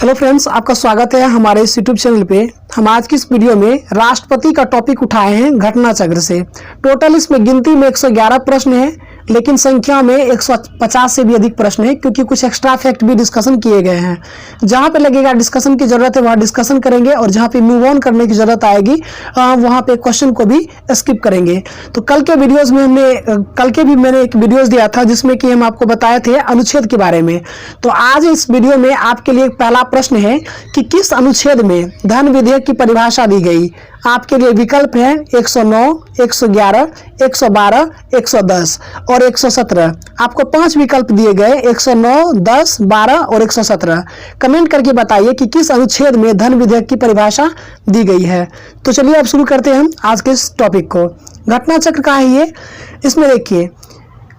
Hello friends, आपका स्वागत है हमारे इस यूट्यूब चैनल पे। हम आज की इस वीडियो में राष्ट्रपति का टॉपिक उठाए हैं घटना चक्र से। टोटल इसमें गिनती में 111 प्रश्न है, लेकिन संख्या में 150 से भी अधिक प्रश्न है, क्योंकि कुछ एक्स्ट्रा फैक्ट भी डिस्कशन किए गए हैं। जहाँ पे लगेगा डिस्कशन की जरूरत है वहाँ डिस्कशन करेंगे, और जहाँ पे मूव ऑन करने की जरूरत आएगी वहाँ पे क्वेश्चन को भी स्किप करेंगे। तो कल के वीडियोज में मैंने एक वीडियोज दिया था जिसमें कि हम आपको बताए थे अनुच्छेद के बारे में। तो आज इस वीडियो में आपके लिए पहला प्रश्न है कि किस अनुच्छेद में धन विधेयक की परिभाषा दी गई। आपके लिए विकल्प है 109, 111, 112, 110 और 117। आपको 5 विकल्प दिए गए, 109, 10, 12 और 117। कमेंट करके बताइए कि किस अनुच्छेद में धन विधेयक की परिभाषा दी गई है। तो चलिए अब शुरू करते हैं हम आज के इस टॉपिक को। घटना चक्र का है ये। इसमें देखिए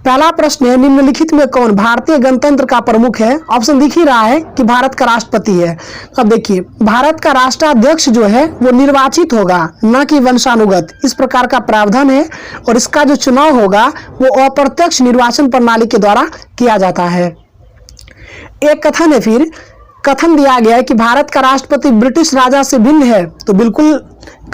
पहला प्रश्न है, निम्नलिखित में कौन भारतीय गणतंत्र का प्रमुख है। ऑप्शन दिख ही रहा है कि भारत का राष्ट्रपति है। अब देखिए भारत का राष्ट्राध्यक्ष जो है वो निर्वाचित होगा, न कि वंशानुगत। इस प्रकार का प्रावधान है, और इसका जो चुनाव होगा वो अप्रत्यक्ष निर्वाचन प्रणाली के द्वारा किया जाता है। एक कथन है, फिर कथन दिया गया है कि भारत का राष्ट्रपति ब्रिटिश राजा से भिन्न है। तो बिल्कुल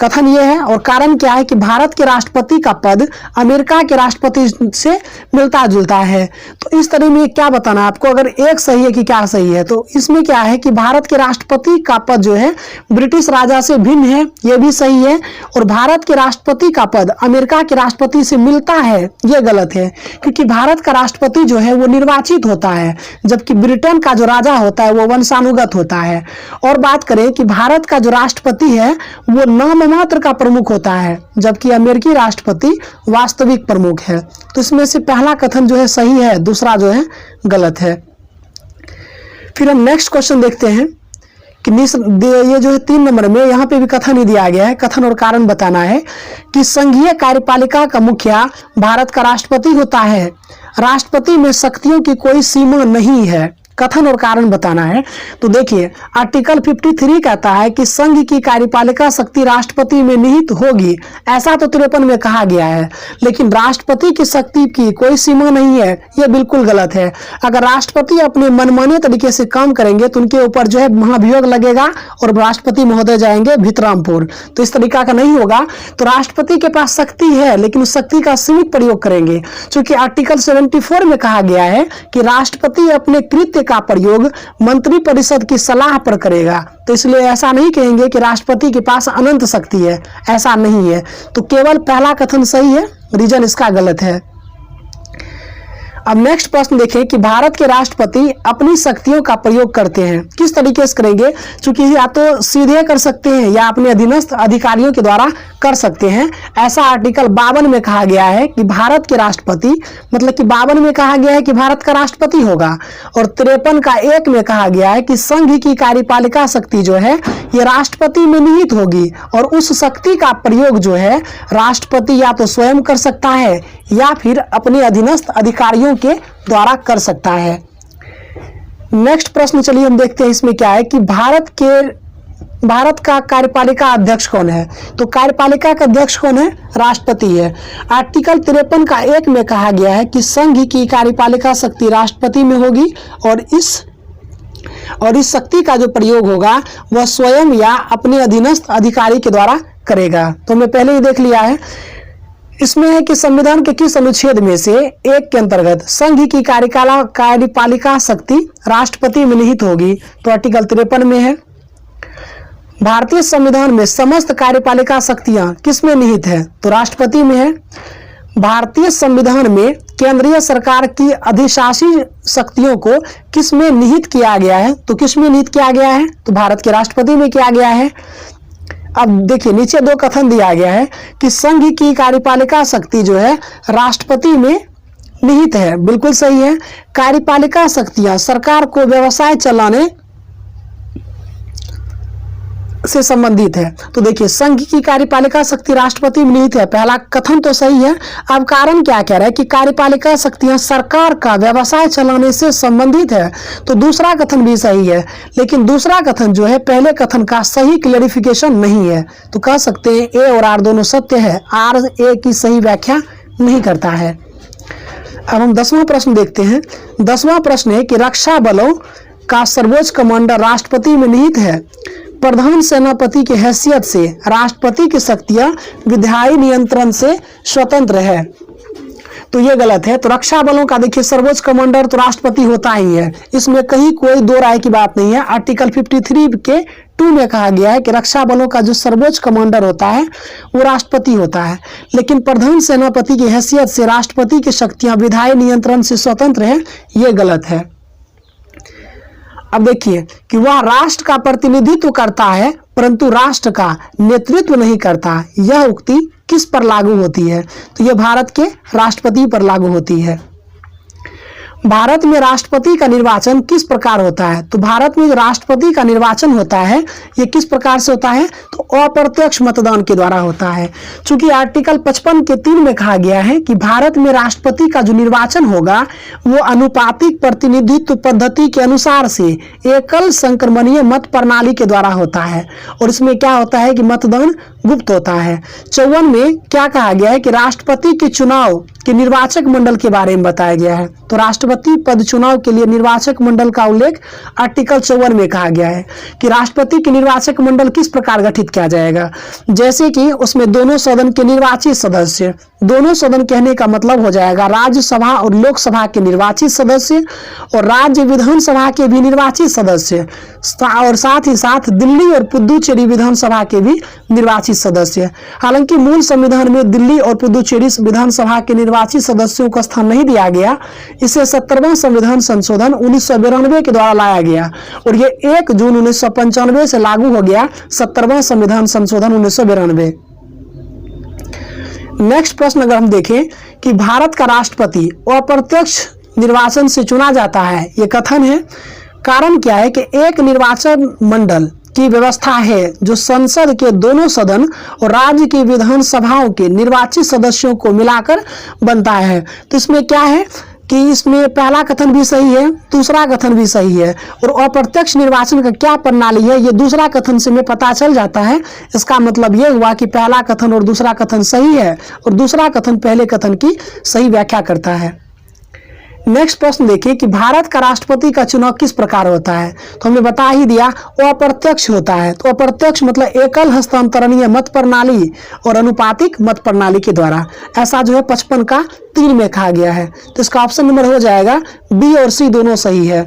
कथन ये है, और कारण क्या है कि भारत के राष्ट्रपति का पद अमेरिका के राष्ट्रपति से मिलता जुलता है। तो इस तरह में क्या बताना आपको, अगर एक सही है कि क्या सही है। तो इसमें क्या है कि भारत के राष्ट्रपति का पद जो है ब्रिटिश राजा से भिन्न है, ये भी सही है। और भारत के राष्ट्रपति का पद अमेरिका के राष्ट्रपति से मिलता है, ये गलत है, क्योंकि भारत का राष्ट्रपति जो है वो निर्वाचित होता है, जबकि ब्रिटेन का जो राजा होता है वो वंशानुगत होता है। और बात करें कि भारत का जो राष्ट्रपति है वो नाम मात्र का प्रमुख होता है, जबकि अमेरिकी राष्ट्रपति वास्तविक प्रमुख है। तो इसमें से पहला कथन जो है सही है, दूसरा जो है गलत है। फिर हम नेक्स्ट क्वेश्चन देखते हैं कि ये जो है 3 नंबर में यहाँ पे भी कथन ही दिया गया है। कथन और कारण बताना है कि संघीय कार्यपालिका का मुखिया भारत का राष्ट्रपति होता है। राष्ट्रपति में शक्तियों की कोई सीमा नहीं है। कथन और कारण बताना है। तो देखिए आर्टिकल 53 कहता है कि संघ की कार्यपालिका शक्ति राष्ट्रपति में निहित होगी, ऐसा तो 53 में कहा गया है, लेकिन राष्ट्रपति की शक्ति की कोई सीमा नहीं है, यह बिल्कुल गलत है। अगर राष्ट्रपति अपने मनमाने तरीके से काम करेंगे तो उनके ऊपर जो है महाभियोग लगेगा और राष्ट्रपति महोदय जाएंगे भितरामपुर। तो इस तरीका का नहीं होगा। तो राष्ट्रपति के पास शक्ति है, लेकिन उस शक्ति का सीमित प्रयोग करेंगे, क्योंकि आर्टिकल 74 में कहा गया है कि राष्ट्रपति अपने कृत्य का प्रयोग मंत्रिपरिषद की सलाह पर करेगा। तो इसलिए ऐसा नहीं कहेंगे कि राष्ट्रपति के पास अनंत शक्ति है, ऐसा नहीं है। तो केवल पहला कथन सही है, रीजन इसका गलत है। अब नेक्स्ट प्रश्न देखें कि भारत के राष्ट्रपति अपनी शक्तियों का प्रयोग करते हैं, किस तरीके से करेंगे। चूंकि या तो सीधे कर सकते हैं या अपने अधीनस्थ अधिकारियों के द्वारा कर सकते हैं। ऐसा आर्टिकल 52 में कहा गया है कि भारत के राष्ट्रपति, मतलब कि 52 में कहा गया है कि भारत का राष्ट्रपति होगा, और 53 का 1 में कहा गया है कि संघ की कार्यपालिका शक्ति जो है ये राष्ट्रपति में निहित होगी, और उस शक्ति का प्रयोग जो है राष्ट्रपति या तो स्वयं कर सकता है या फिर अपने अधीनस्थ अधिकारियों के द्वारा कर सकता है। नेक्स्ट प्रश्न चलिए हम देखते हैं इसमें क्या है कि भारत का कार्यपालिका अध्यक्ष कौन है। तो कार्यपालिका का अध्यक्ष कौन है, राष्ट्रपति है। आर्टिकल 53 का 1 में कहा गया है कि संघ की कार्यपालिका शक्ति राष्ट्रपति में होगी, और इस शक्ति का जो प्रयोग होगा वह स्वयं या अपने अधीनस्थ अधिकारी के द्वारा करेगा। तो मैं पहले ही देख लिया है। इसमें है कि संविधान के किस अनुच्छेद में से एक के अंतर्गत संघ की कार्यपालिका शक्ति राष्ट्रपति में निहित होगी। तो आर्टिकल 53 में है। भारतीय संविधान में समस्त कार्यपालिका शक्तियां किसमें निहित है, तो राष्ट्रपति में है। भारतीय संविधान में केंद्रीय सरकार की अधिशासी शक्तियों को किसमें निहित किया गया है, तो किसमें निहित किया गया है, तो भारत के राष्ट्रपति में किया गया है। अब देखिए नीचे 2 कथन दिया गया है कि संघ की कार्यपालिका शक्ति जो है राष्ट्रपति में निहित है, बिल्कुल सही है। कार्यपालिका शक्तियां सरकार को व्यवसाय चलाने से संबंधित है। तो देखिए संघ की कार्यपालिका शक्ति राष्ट्रपति में निहित है, पहला कथन तो सही है। अब कारण क्या कह रहा है कि कार्यपालिका शक्तियां सरकार का व्यवसाय चलाने से संबंधित है, तो दूसरा कथन भी सही है। लेकिन दूसरा कथन जो है पहले कथन का सही क्लैरिफिकेशन नहीं है। तो कह सकते हैं ए और आर दोनों सत्य है, आर ए की सही व्याख्या नहीं करता है। अब हम 10वां प्रश्न देखते हैं। 10वां प्रश्न है कि रक्षा बलों का सर्वोच्च कमांडर राष्ट्रपति में निहित है। प्रधान सेनापति की हैसियत से राष्ट्रपति की शक्तियां विधायी नियंत्रण से स्वतंत्र है। तो ये गलत है। तो रक्षा बलों का देखिए सर्वोच्च कमांडर तो राष्ट्रपति होता ही है, इसमें कहीं कोई दो राय की बात नहीं है। आर्टिकल 53 के 2 में कहा गया है कि रक्षा बलों का जो सर्वोच्च कमांडर होता है वो राष्ट्रपति होता है, लेकिन प्रधान सेनापति की हैसियत से राष्ट्रपति की शक्तियां विधायी नियंत्रण से स्वतंत्र है, ये गलत है। अब देखिए कि वह राष्ट्र का प्रतिनिधित्व करता है परंतु राष्ट्र का नेतृत्व नहीं करता, यह उक्ति किस पर लागू होती है? तो यह भारत के राष्ट्रपति पर लागू होती है। भारत में राष्ट्रपति का निर्वाचन किस प्रकार होता है? तो भारत में जो राष्ट्रपति का निर्वाचन होता है ये किस प्रकार से होता है? तो अप्रत्यक्ष मतदान के द्वारा होता है। चूंकि आर्टिकल 55 के 3 में कहा गया है कि भारत में राष्ट्रपति का जो निर्वाचन होगा वो अनुपातिक प्रतिनिधित्व पद्धति के अनुसार से एकल संक्रमणीय मत प्रणाली के द्वारा होता है, और इसमें क्या होता है कि मतदान गुप्त होता है। 54 में क्या कहा गया है कि राष्ट्रपति के चुनाव के निर्वाचक मंडल के बारे में बताया गया है। तो राष्ट्रपति पद चुनाव के लिए निर्वाचक मंडल का उल्लेख आर्टिकल 54 में कहा गया है कि राष्ट्रपति के निर्वाचक मंडल किस प्रकार गठित किया जाएगा। जैसे कि उसमें दोनों सदन के निर्वाचित सदस्य, दोनों सदन कहने का मतलब हो जाएगा राज्यसभा और लोकसभा के निर्वाचित सदस्य और राज्य विधानसभा के भी निर्वाचित सदस्य, और साथ ही साथ दिल्ली और पुदुचेरी विधानसभा के भी निर्वाचित सदस्य। हालांकि मूल संविधान में दिल्ली और पुदुचेरी विधानसभा के निर्वाचित सदस्यों को स्थान नहीं दिया गया, इसे 70वां संविधान संशोधन 1992 के द्वारा लाया गया और ये 1 जून 1995 से लागू हो गया 70वां संविधान संशोधन 1992। नेक्स्ट प्रश्न अगर हम देखें कि भारत का राष्ट्रपति अप्रत्यक्ष निर्वाचन से चुना जाता है, ये कथन है। कारण क्या है कि एक निर्वाचन मंडल की व्यवस्था है जो संसद के दोनों सदन और राज्य की विधानसभाओं के निर्वाचित सदस्यों को मिलाकर बनता है। तो इसमें क्या है कि इसमें पहला कथन भी सही है, दूसरा कथन भी सही है, और अप्रत्यक्ष निर्वाचन का क्या प्रणाली है ये दूसरा कथन से हमें पता चल जाता है। इसका मतलब ये हुआ कि पहला कथन और दूसरा कथन सही है और दूसरा कथन पहले कथन की सही व्याख्या करता है। नेक्स्ट प्रश्न देखिए कि भारत का राष्ट्रपति का चुनाव किस प्रकार होता है? तो हमने बता ही दिया वो अप्रत्यक्ष होता है। तो अप्रत्यक्ष मतलब एकल हस्तांतरणीय मत प्रणाली और अनुपातिक मत प्रणाली के द्वारा, ऐसा जो है 55 का 3 में कहा गया है। तो इसका ऑप्शन नंबर हो जाएगा बी और सी दोनों सही है।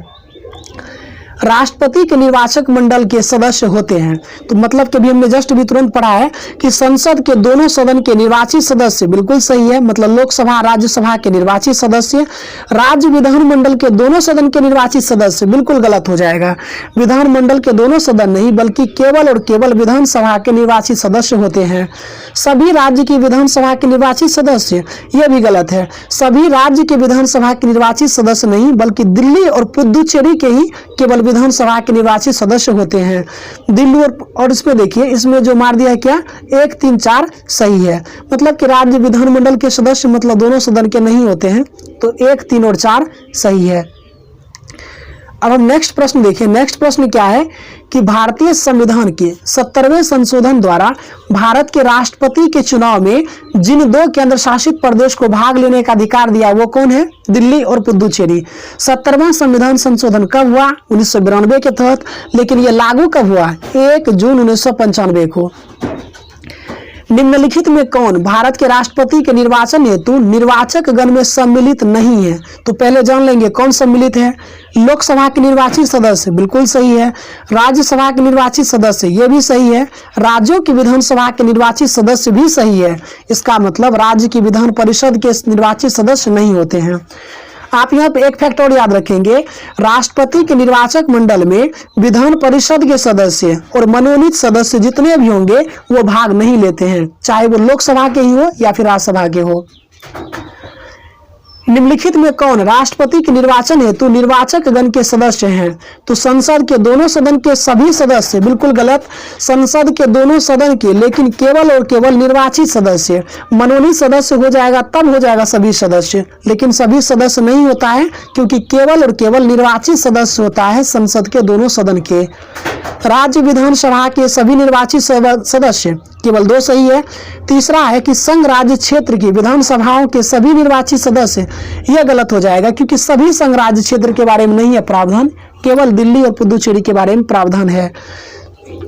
राष्ट्रपति के निर्वाचक मंडल के सदस्य होते हैं, तो मतलब कि अभी हमने जस्ट भी तुरंत पढ़ा है कि संसद के दोनों सदन के निर्वाचित सदस्य, बिल्कुल सही है, मतलब लोकसभा राज्यसभा के निर्वाचित सदस्य। राज्य विधानमंडल के दोनों सदन के निर्वाचित सदस्य, बिल्कुल गलत हो जाएगा। विधानमंडल के दोनों सदन नहीं बल्कि केवल और केवल विधानसभा के निर्वाचित सदस्य होते हैं। सभी राज्य की विधानसभा के निर्वाचित सदस्य, यह भी गलत है। सभी राज्य के विधानसभा के निर्वाचित सदस्य नहीं बल्कि दिल्ली और पुदुचेरी के ही केवल विधानसभा के निर्वाचित सदस्य होते हैं। दिल्ली और इसमें देखिए इसमें जो मार दिया है क्या 1, 3, 4 सही है, मतलब कि राज्य विधानमंडल के सदस्य मतलब दोनों सदन के नहीं होते हैं। तो 1, 3 और 4 सही है। अब हम नेक्स्ट प्रश्न देखिए। नेक्स्ट प्रश्न क्या है कि भारतीय संविधान के 70वें संशोधन द्वारा भारत के राष्ट्रपति के चुनाव में जिन 2 केंद्र शासित प्रदेश को भाग लेने का अधिकार दिया वो कौन है? दिल्ली और पुदुचेरी। 70वां संविधान संशोधन कब हुआ? 1992 के तहत। लेकिन ये लागू कब हुआ? 1 जून 1995 को। निम्नलिखित में कौन भारत के राष्ट्रपति के निर्वाचन हेतु निर्वाचक गण में सम्मिलित नहीं है? तो पहले जान लेंगे कौन सम्मिलित है। लोकसभा के निर्वाचित सदस्य, बिल्कुल सही है। राज्यसभा के निर्वाचित सदस्य, ये भी सही है। राज्यों की विधानसभा के निर्वाचित सदस्य भी सही है। इसका मतलब राज्य की विधान परिषद के निर्वाचित सदस्य नहीं होते हैं। आप यहाँ पे एक फैक्ट और याद रखेंगे, राष्ट्रपति के निर्वाचक मंडल में विधान परिषद के सदस्य और मनोनीत सदस्य जितने भी होंगे वो भाग नहीं लेते हैं, चाहे वो लोकसभा के ही हो या फिर राज्यसभा के हो। निम्नलिखित में कौन राष्ट्रपति के निर्वाचन हेतु निर्वाचक गण के सदस्य हैं? तो संसद के दोनों सदन के सभी सदस्य, बिल्कुल गलत। संसद के दोनों सदन के लेकिन केवल और केवल निर्वाचित सदस्य। मनोनीत सदस्य हो जाएगा तब हो जाएगा सभी सदस्य, लेकिन सभी सदस्य नहीं होता है क्योंकि केवल और केवल निर्वाचित सदस्य होता है संसद के दोनों सदन के। राज्य विधानसभा के सभी निर्वाचित सदस्य, केवल 2 सही है। तीसरा है कि संघ राज्य क्षेत्र की विधानसभाओं के सभी निर्वाचित सदस्य, यह गलत हो जाएगा क्योंकि सभी संघ राज्य क्षेत्र के बारे में नहीं है प्रावधान, केवल दिल्ली और पुदुचेरी के बारे में प्रावधान है।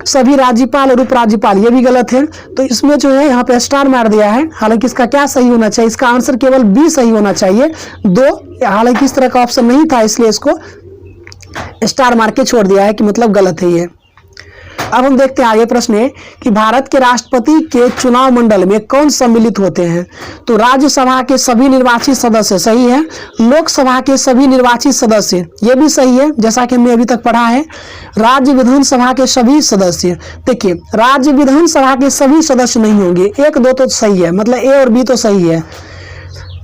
सभी राज्यपाल और उपराज्यपाल, ये भी गलत है। तो इसमें जो है यहाँ पे स्टार मार दिया है, हालांकि इसका क्या सही होना चाहिए, इसका आंसर केवल बी सही होना चाहिए। 2, हालांकि इस तरह का ऑप्शन नहीं था, इसलिए इसको स्टार मार के छोड़ दिया है कि मतलब गलत है ये। अब हम देखते हैं आगे प्रश्न है कि भारत के राष्ट्रपति के चुनाव मंडल में कौन सम्मिलित होते हैं। तो राज्यसभा के सभी निर्वाचित सदस्य सही है, लोकसभा के सभी निर्वाचित सदस्य ये भी सही है, जैसा कि हमने अभी तक पढ़ा है। राज्य विधानसभा के सभी सदस्य, देखिए राज्य विधानसभा के सभी सदस्य नहीं होंगे, 1, 2 तो सही है, मतलब ए और बी तो सही है।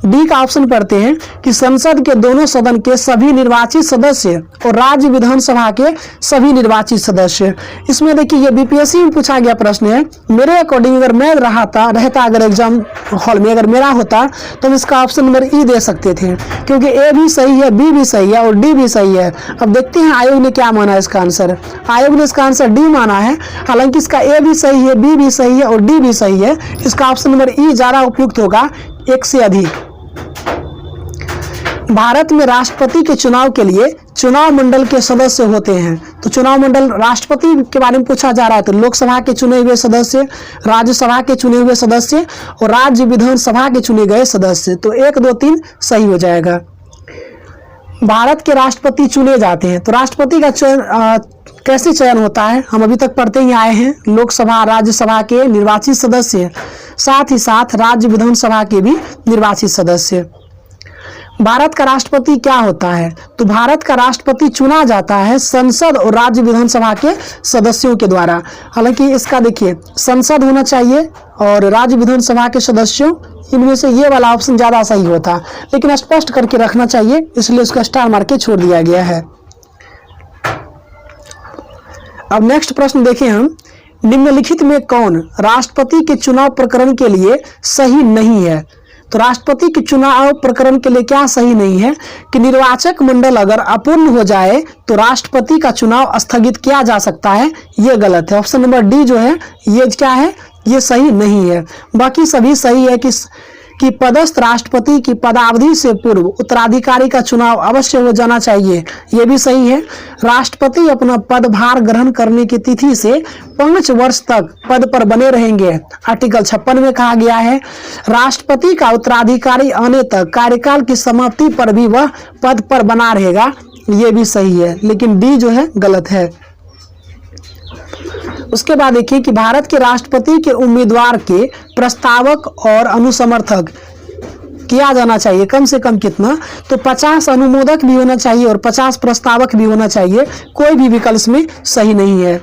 डी का ऑप्शन पढ़ते हैं कि संसद के दोनों सदन के सभी निर्वाचित सदस्य और राज्य विधानसभा के सभी निर्वाचित सदस्य। इसमें देखिए ये बीपीएससी में पूछा गया प्रश्न है। मेरे अकॉर्डिंग अगर मैं रहता अगर एग्जाम हॉल में अगर मेरा होता तो हम इसका ऑप्शन नंबर ई दे सकते थे, क्योंकि ए भी सही है, बी भी सही है और डी भी सही है। अब देखते हैं आयोग ने क्या माना इसका आंसर। आयोग ने इसका आंसर डी माना है, हालांकि इसका ए भी सही है, बी भी सही है और डी भी सही है। इसका ऑप्शन नंबर ई ज्यादा उपयुक्त होगा, 1 से अधिक। भारत में राष्ट्रपति के चुनाव के लिए चुनाव मंडल के सदस्य होते हैं। तो चुनाव मंडल राष्ट्रपति के बारे में पूछा जा रहा है, तो लोकसभा के चुने हुए सदस्य, राज्यसभा के चुने हुए सदस्य और राज्य विधानसभा के चुने गए सदस्य। तो 1, 2, 3 सही हो जाएगा। भारत के राष्ट्रपति चुने जाते हैं, तो राष्ट्रपति का चयन कैसे चयन होता है, हम अभी तक पढ़ते ही आए हैं। लोकसभा राज्यसभा के निर्वाचित सदस्य, साथ ही साथ राज्य विधानसभा के भी निर्वाचित सदस्य। भारत का राष्ट्रपति क्या होता है, तो भारत का राष्ट्रपति चुना जाता है संसद और राज्य विधानसभा के सदस्यों के द्वारा। हालांकि इसका देखिए संसद होना चाहिए और राज्य विधानसभा के सदस्यों, इनमें से ये वाला ऑप्शन ज्यादा सही होता, लेकिन स्पष्ट करके रखना चाहिए, इसलिए उसका स्टार मार के छोड़ दिया गया है। अब नेक्स्ट प्रश्न देखें हम, निम्नलिखित में कौन राष्ट्रपति के चुनाव प्रकरण के लिए सही नहीं है। तो राष्ट्रपति के चुनाव प्रकरण के लिए क्या सही नहीं है कि निर्वाचक मंडल अगर अपूर्ण हो जाए तो राष्ट्रपति का चुनाव स्थगित किया जा सकता है, ये गलत है। ऑप्शन नंबर डी जो है ये क्या है, ये सही नहीं है। बाकी सभी सही है कि पदस्थ राष्ट्रपति की पदावधि से पूर्व उत्तराधिकारी का चुनाव अवश्य हो जाना चाहिए, ये भी सही है। राष्ट्रपति अपना पदभार ग्रहण करने की तिथि से 5 वर्ष तक पद पर बने रहेंगे, आर्टिकल 56 में कहा गया है। राष्ट्रपति का उत्तराधिकारी आने तक कार्यकाल की समाप्ति पर भी वह पद पर बना रहेगा, ये भी सही है, लेकिन डी जो है गलत है। उसके बाद देखिए कि भारत के राष्ट्रपति के उम्मीदवार के प्रस्तावक और अनुसमर्थक किया जाना चाहिए कम से कम कितना, तो 50 अनुमोदक भी होना चाहिए और 50 प्रस्तावक भी होना चाहिए, कोई भी विकल्प में सही नहीं है।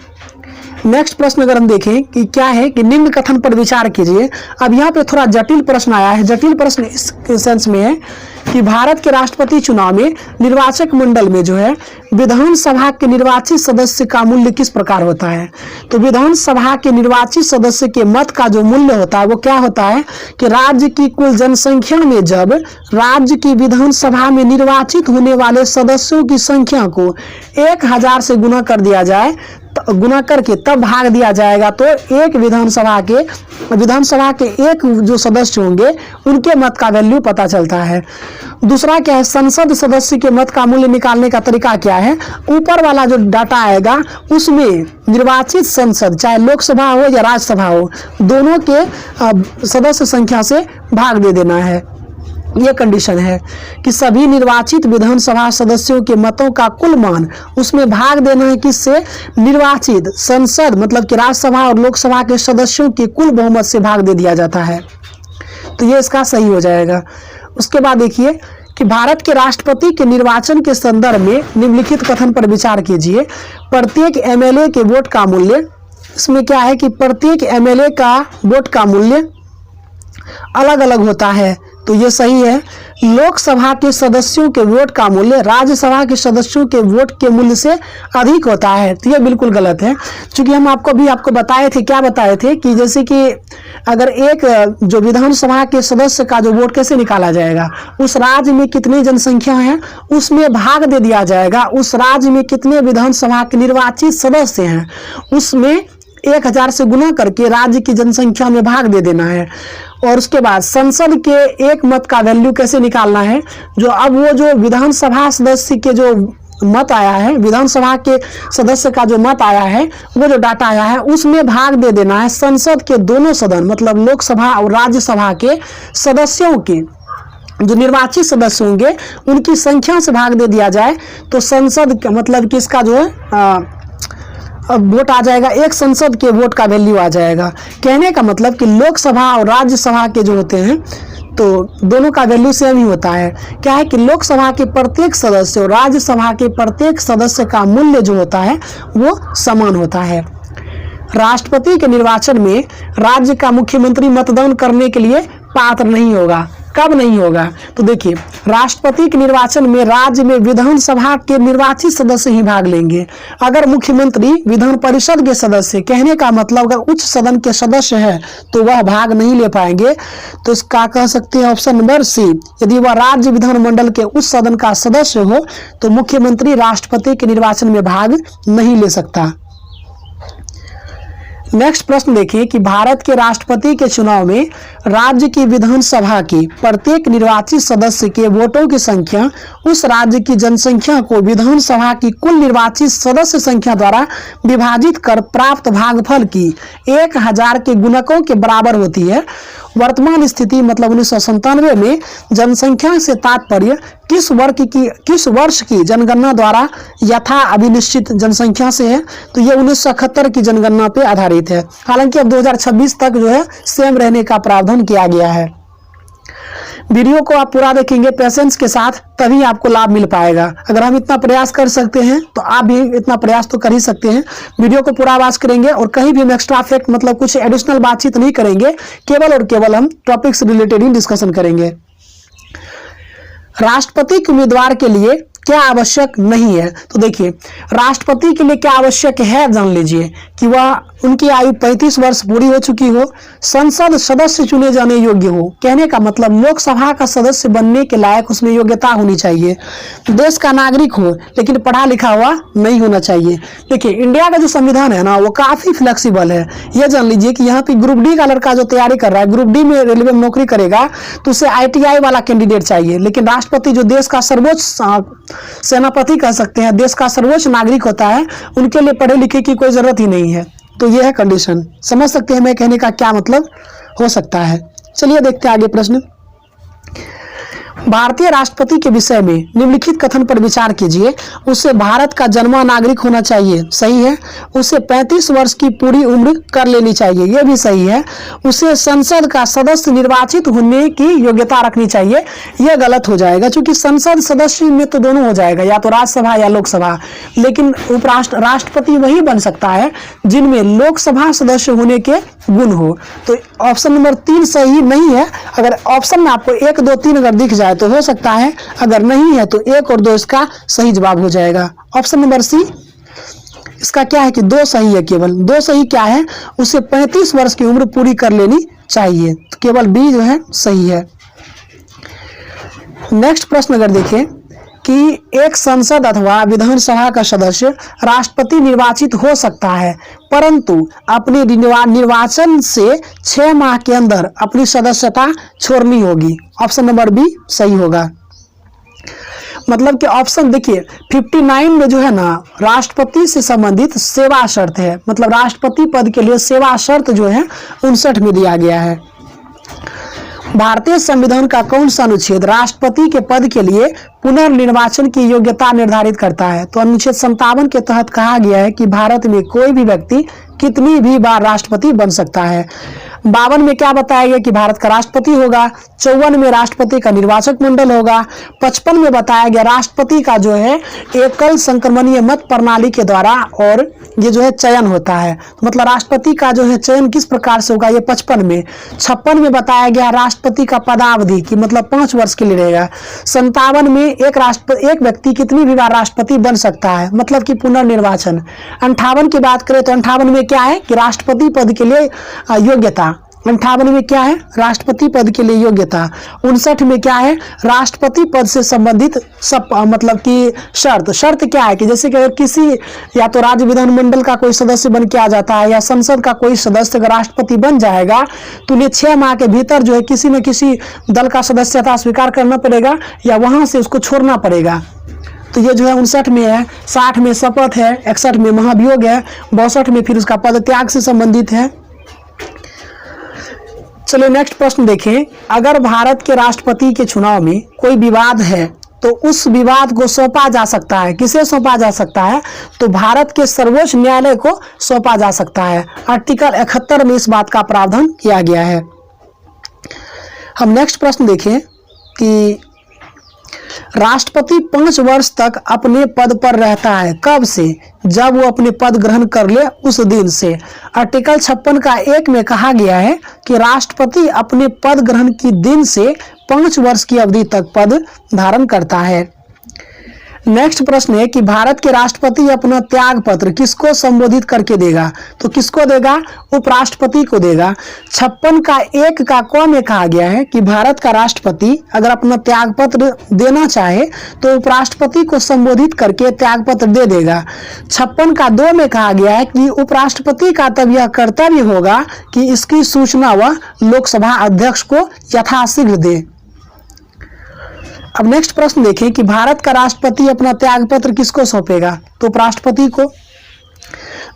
नेक्स्ट प्रश्न अगर हम देखें कि क्या है कि निम्न कथन पर विचार कीजिए। अब यहाँ पे थोड़ा जटिल प्रश्न आया है। जटिल प्रश्न इस सेंस में है कि भारत के राष्ट्रपति चुनाव में निर्वाचक मंडल में जो है विधानसभा के निर्वाचित सदस्य का मूल्य किस प्रकार होता है। तो विधानसभा के निर्वाचित सदस्य के मत का जो मूल्य होता है वो क्या होता है कि राज्य की कुल जनसंख्या में जब राज्य की विधानसभा में निर्वाचित होने वाले सदस्यों की संख्या को 1000 से गुना कर दिया जाए, गुना करके तब भाग दिया जाएगा, तो एक विधानसभा के एक जो सदस्य होंगे उनके मत का वैल्यू पता चलता है। दूसरा क्या है, संसद सदस्य के मत का मूल्य निकालने का तरीका क्या है, ऊपर वाला जो डाटा आएगा उसमें निर्वाचित संसद चाहे लोकसभा हो या राज्यसभा हो दोनों के सदस्य संख्या से भाग दे देना है। ये कंडीशन है कि सभी निर्वाचित विधानसभा सदस्यों के मतों का कुल मान उसमें भाग देना है, किससे, निर्वाचित संसद मतलब कि राज्यसभा और लोकसभा के सदस्यों के कुल बहुमत से भाग दे दिया जाता है, तो ये इसका सही हो जाएगा। उसके बाद देखिए कि भारत के राष्ट्रपति के निर्वाचन के संदर्भ में निम्नलिखित कथन पर विचार कीजिए। प्रत्येक एमएलए के वोट का मूल्य, इसमें क्या है कि प्रत्येक एमएलए का वोट का मूल्य अलग अलग होता है, तो ये सही है। लोकसभा के सदस्यों के वोट का मूल्य राज्यसभा के सदस्यों के वोट के मूल्य से अधिक होता है, तो ये बिल्कुल गलत है। क्योंकि हम आपको बताए थे, क्या बताए थे कि जैसे कि अगर एक जो विधानसभा के सदस्य का जो वोट कैसे निकाला जाएगा, उस राज्य में कितनी जनसंख्या है उसमें भाग दे दिया जाएगा, उस राज्य में कितने विधानसभा के निर्वाचित सदस्य हैं उसमें 1000 से गुना करके राज्य की जनसंख्या में भाग दे देना है। और उसके बाद संसद के एक मत का वैल्यू कैसे निकालना है, जो अब वो जो विधानसभा सदस्य के जो मत आया है, विधानसभा के सदस्य का जो मत आया है, वो जो डाटा आया है, उसमें भाग दे देना है संसद के दोनों सदन, मतलब लोकसभा और राज्यसभा के सदस्यों के जो निर्वाचित सदस्य होंगे उनकी संख्या से भाग दे दिया जाए तो संसद मतलब कि इसका जो है वोट आ जाएगा, एक संसद के वोट का वैल्यू आ जाएगा। कहने का मतलब कि लोकसभा और राज्यसभा के जो होते हैं तो दोनों का वैल्यू सेम ही होता है। क्या है कि लोकसभा के प्रत्येक सदस्य और राज्यसभा के प्रत्येक सदस्य का मूल्य जो होता है वो समान होता है। राष्ट्रपति के निर्वाचन में राज्य का मुख्यमंत्री मतदान करने के लिए पात्र नहीं होगा। कब नहीं होगा? तो देखिए, राष्ट्रपति के निर्वाचन में राज्य में विधानसभा के निर्वाचित सदस्य ही भाग लेंगे। अगर मुख्यमंत्री विधान परिषद के सदस्य, कहने का मतलब अगर उच्च सदन के सदस्य है तो वह भाग नहीं ले पाएंगे। तो इसका कह सकते हैं ऑप्शन नंबर सी, यदि वह राज्य विधानमंडल के उच्च सदन का सदस्य हो तो मुख्यमंत्री राष्ट्रपति के निर्वाचन में भाग नहीं ले सकता। नेक्स्ट प्रश्न देखिए कि भारत के राष्ट्रपति के चुनाव में राज्य की विधानसभा के प्रत्येक निर्वाचित सदस्य के वोटों की संख्या उस राज्य की जनसंख्या को विधानसभा की कुल निर्वाचित सदस्य संख्या द्वारा विभाजित कर प्राप्त भागफल की 1000 के गुणकों के बराबर होती है। वर्तमान स्थिति मतलब 1997 में जनसंख्या से तात्पर्य किस वर्ष की जनगणना द्वारा यथा अभिनिश्चित जनसंख्या से है, तो ये 1971 की जनगणना पे आधारित है। हालांकि अब 2026 तक जो है सेम रहने का प्रावधान किया गया है। वीडियो को आप पूरा देखेंगे पेशेंस के साथ, तभी आपको लाभ मिल पाएगा। अगर हम इतना प्रयास कर सकते हैं तो आप भी इतना प्रयास तो कर ही सकते हैं। वीडियो को पूरा आवाज करेंगे और कहीं भी हम एक्स्ट्रा फैक्ट मतलब कुछ एडिशनल बातचीत नहीं करेंगे, केवल और केवल हम टॉपिक से रिलेटेड ही डिस्कशन करेंगे। राष्ट्रपति के उम्मीदवार के लिए क्या आवश्यक नहीं है? तो देखिए, राष्ट्रपति के लिए क्या आवश्यक है जान लीजिए कि वह उनकी आयु 35 वर्ष पूरी हो चुकी हो, संसद सदस्य चुने जाने योग्य हो। कहने का मतलब लोकसभा का सदस्य बनने के लायक उसमें योग्यता होनी चाहिए, देश का नागरिक हो लेकिन पढ़ा लिखा हुआ नहीं होना चाहिए। देखिए, इंडिया का जो संविधान है ना वो काफी फ्लेक्सिबल है। यह जान लीजिए कि यहाँ पे ग्रुप डी का लड़का जो तैयारी कर रहा है, ग्रुप डी में रेलवे में नौकरी करेगा तो उसे ITI वाला कैंडिडेट चाहिए, लेकिन राष्ट्रपति जो देश का सर्वोच्च सेनापति कह सकते हैं, देश का सर्वोच्च नागरिक होता है, उनके लिए पढ़े लिखे की कोई जरूरत ही नहीं है। तो यह है कंडीशन। समझ सकते हैं मैं कहने का क्या मतलब हो सकता है। चलिए देखते हैं आगे प्रश्न। भारतीय राष्ट्रपति के विषय में निम्नलिखित कथन पर विचार कीजिए। उसे भारत का जन्मा नागरिक होना चाहिए, सही है। उसे 35 वर्ष की पूरी उम्र कर लेनी चाहिए, यह भी सही है। उसे संसद का सदस्य निर्वाचित होने की योग्यता रखनी चाहिए, यह गलत हो जाएगा क्योंकि संसद सदस्य में तो दोनों हो जाएगा, या तो राज्यसभा या लोकसभा। लेकिन राष्ट्रपति वही बन सकता है जिनमें लोकसभा सदस्य होने के गुण हो। तो ऑप्शन नंबर 3 सही नहीं है। अगर ऑप्शन में आपको 1, 2, 3 अगर दिख जाए तो हो सकता है, अगर नहीं है तो 1 और 2 इसका सही जवाब हो जाएगा। ऑप्शन नंबर सी इसका क्या है कि 2 सही है। केवल 2 सही क्या है, उसे 35 वर्ष की उम्र पूरी कर लेनी चाहिए, तो केवल बी जो है सही है। नेक्स्ट प्रश्न अगर देखें कि एक संसद अथवा विधानसभा का सदस्य राष्ट्रपति निर्वाचित हो सकता है परंतु अपने निर्वाचन से 6 माह के अंदर अपनी सदस्यता छोड़नी होगी। ऑप्शन नंबर बी सही होगा। मतलब कि ऑप्शन देखिए 59 में जो है ना राष्ट्रपति से संबंधित सेवा शर्त है, मतलब राष्ट्रपति पद के लिए सेवा शर्त जो है 59 में दिया गया है। भारतीय संविधान का कौन सा अनुच्छेद राष्ट्रपति के पद के लिए पुनर्निर्वाचन की योग्यता निर्धारित करता है? तो अनुच्छेद 57 के तहत कहा गया है कि भारत में कोई भी व्यक्ति कितनी भी बार राष्ट्रपति बन सकता है। 52 में क्या बताया गया कि भारत का राष्ट्रपति होगा। 54 में राष्ट्रपति का निर्वाचक मंडल होगा। 55 में बताया गया राष्ट्रपति का जो है एकल संक्रमणीय मत प्रणाली के द्वारा और ये जो है चयन होता है, मतलब राष्ट्रपति का जो है चयन किस प्रकार से होगा, ये 55 में। 56 में बताया गया राष्ट्रपति का पदावधि की मतलब 5 वर्ष के लिए रहेगा। 57 में एक व्यक्ति कितनी भी बार राष्ट्रपति बन सकता है, मतलब कि पुनर्निर्वाचन। 58 की बात करें तो 58 में क्या है कि राष्ट्रपति पद के लिए योग्यता। 58 में क्या है राष्ट्रपति पद के लिए योग्यता। 59 में क्या है राष्ट्रपति पद से संबंधित सब मतलब कि शर्त क्या है कि जैसे कि अगर किसी या तो राज्य विधानमंडल का कोई सदस्य बन के आ जाता है या संसद का कोई सदस्य अगर राष्ट्रपति बन जाएगा तो उन्हें 6 माह के भीतर जो है किसी न किसी दल का सदस्यता स्वीकार करना पड़ेगा या वहां से उसको छोड़ना पड़ेगा। तो ये जो है 59 में है, 60 में शपथ है, 61 में महाभियोग है, 62 में फिर उसका पद त्याग से संबंधित है। चलिए नेक्स्ट प्रश्न देखें। अगर भारत के राष्ट्रपति के चुनाव में कोई विवाद है तो उस विवाद को सौंपा जा सकता है, किसे सौंपा जा सकता है? तो भारत के सर्वोच्च न्यायालय को सौंपा जा सकता है। आर्टिकल 71 में इस बात का प्रावधान किया गया है। हम नेक्स्ट प्रश्न देखें कि राष्ट्रपति 5 वर्ष तक अपने पद पर रहता है, कब से? जब वो अपने पद ग्रहण कर ले उस दिन से। आर्टिकल 56 का 1 में कहा गया है कि राष्ट्रपति अपने पद ग्रहण के दिन से 5 वर्ष की अवधि तक पद धारण करता है। नेक्स्ट प्रश्न है कि भारत के राष्ट्रपति अपना त्याग पत्र किसको संबोधित करके देगा? तो किसको देगा? उपराष्ट्रपति को देगा। 56 का 1 का क में कहा गया है कि भारत का राष्ट्रपति अगर अपना त्याग पत्र देना चाहे तो उपराष्ट्रपति को संबोधित करके त्याग पत्र दे देगा। 56 का 2 में कहा गया है कि उपराष्ट्रपति का तब यह कर्तव्य होगा कि इसकी सूचना वह लोकसभा अध्यक्ष को यथाशीघ्र दे। अब नेक्स्ट प्रश्न देखें कि भारत का राष्ट्रपति अपना त्याग पत्र किसको सौंपेगा? तो उपराष्ट्रपति को।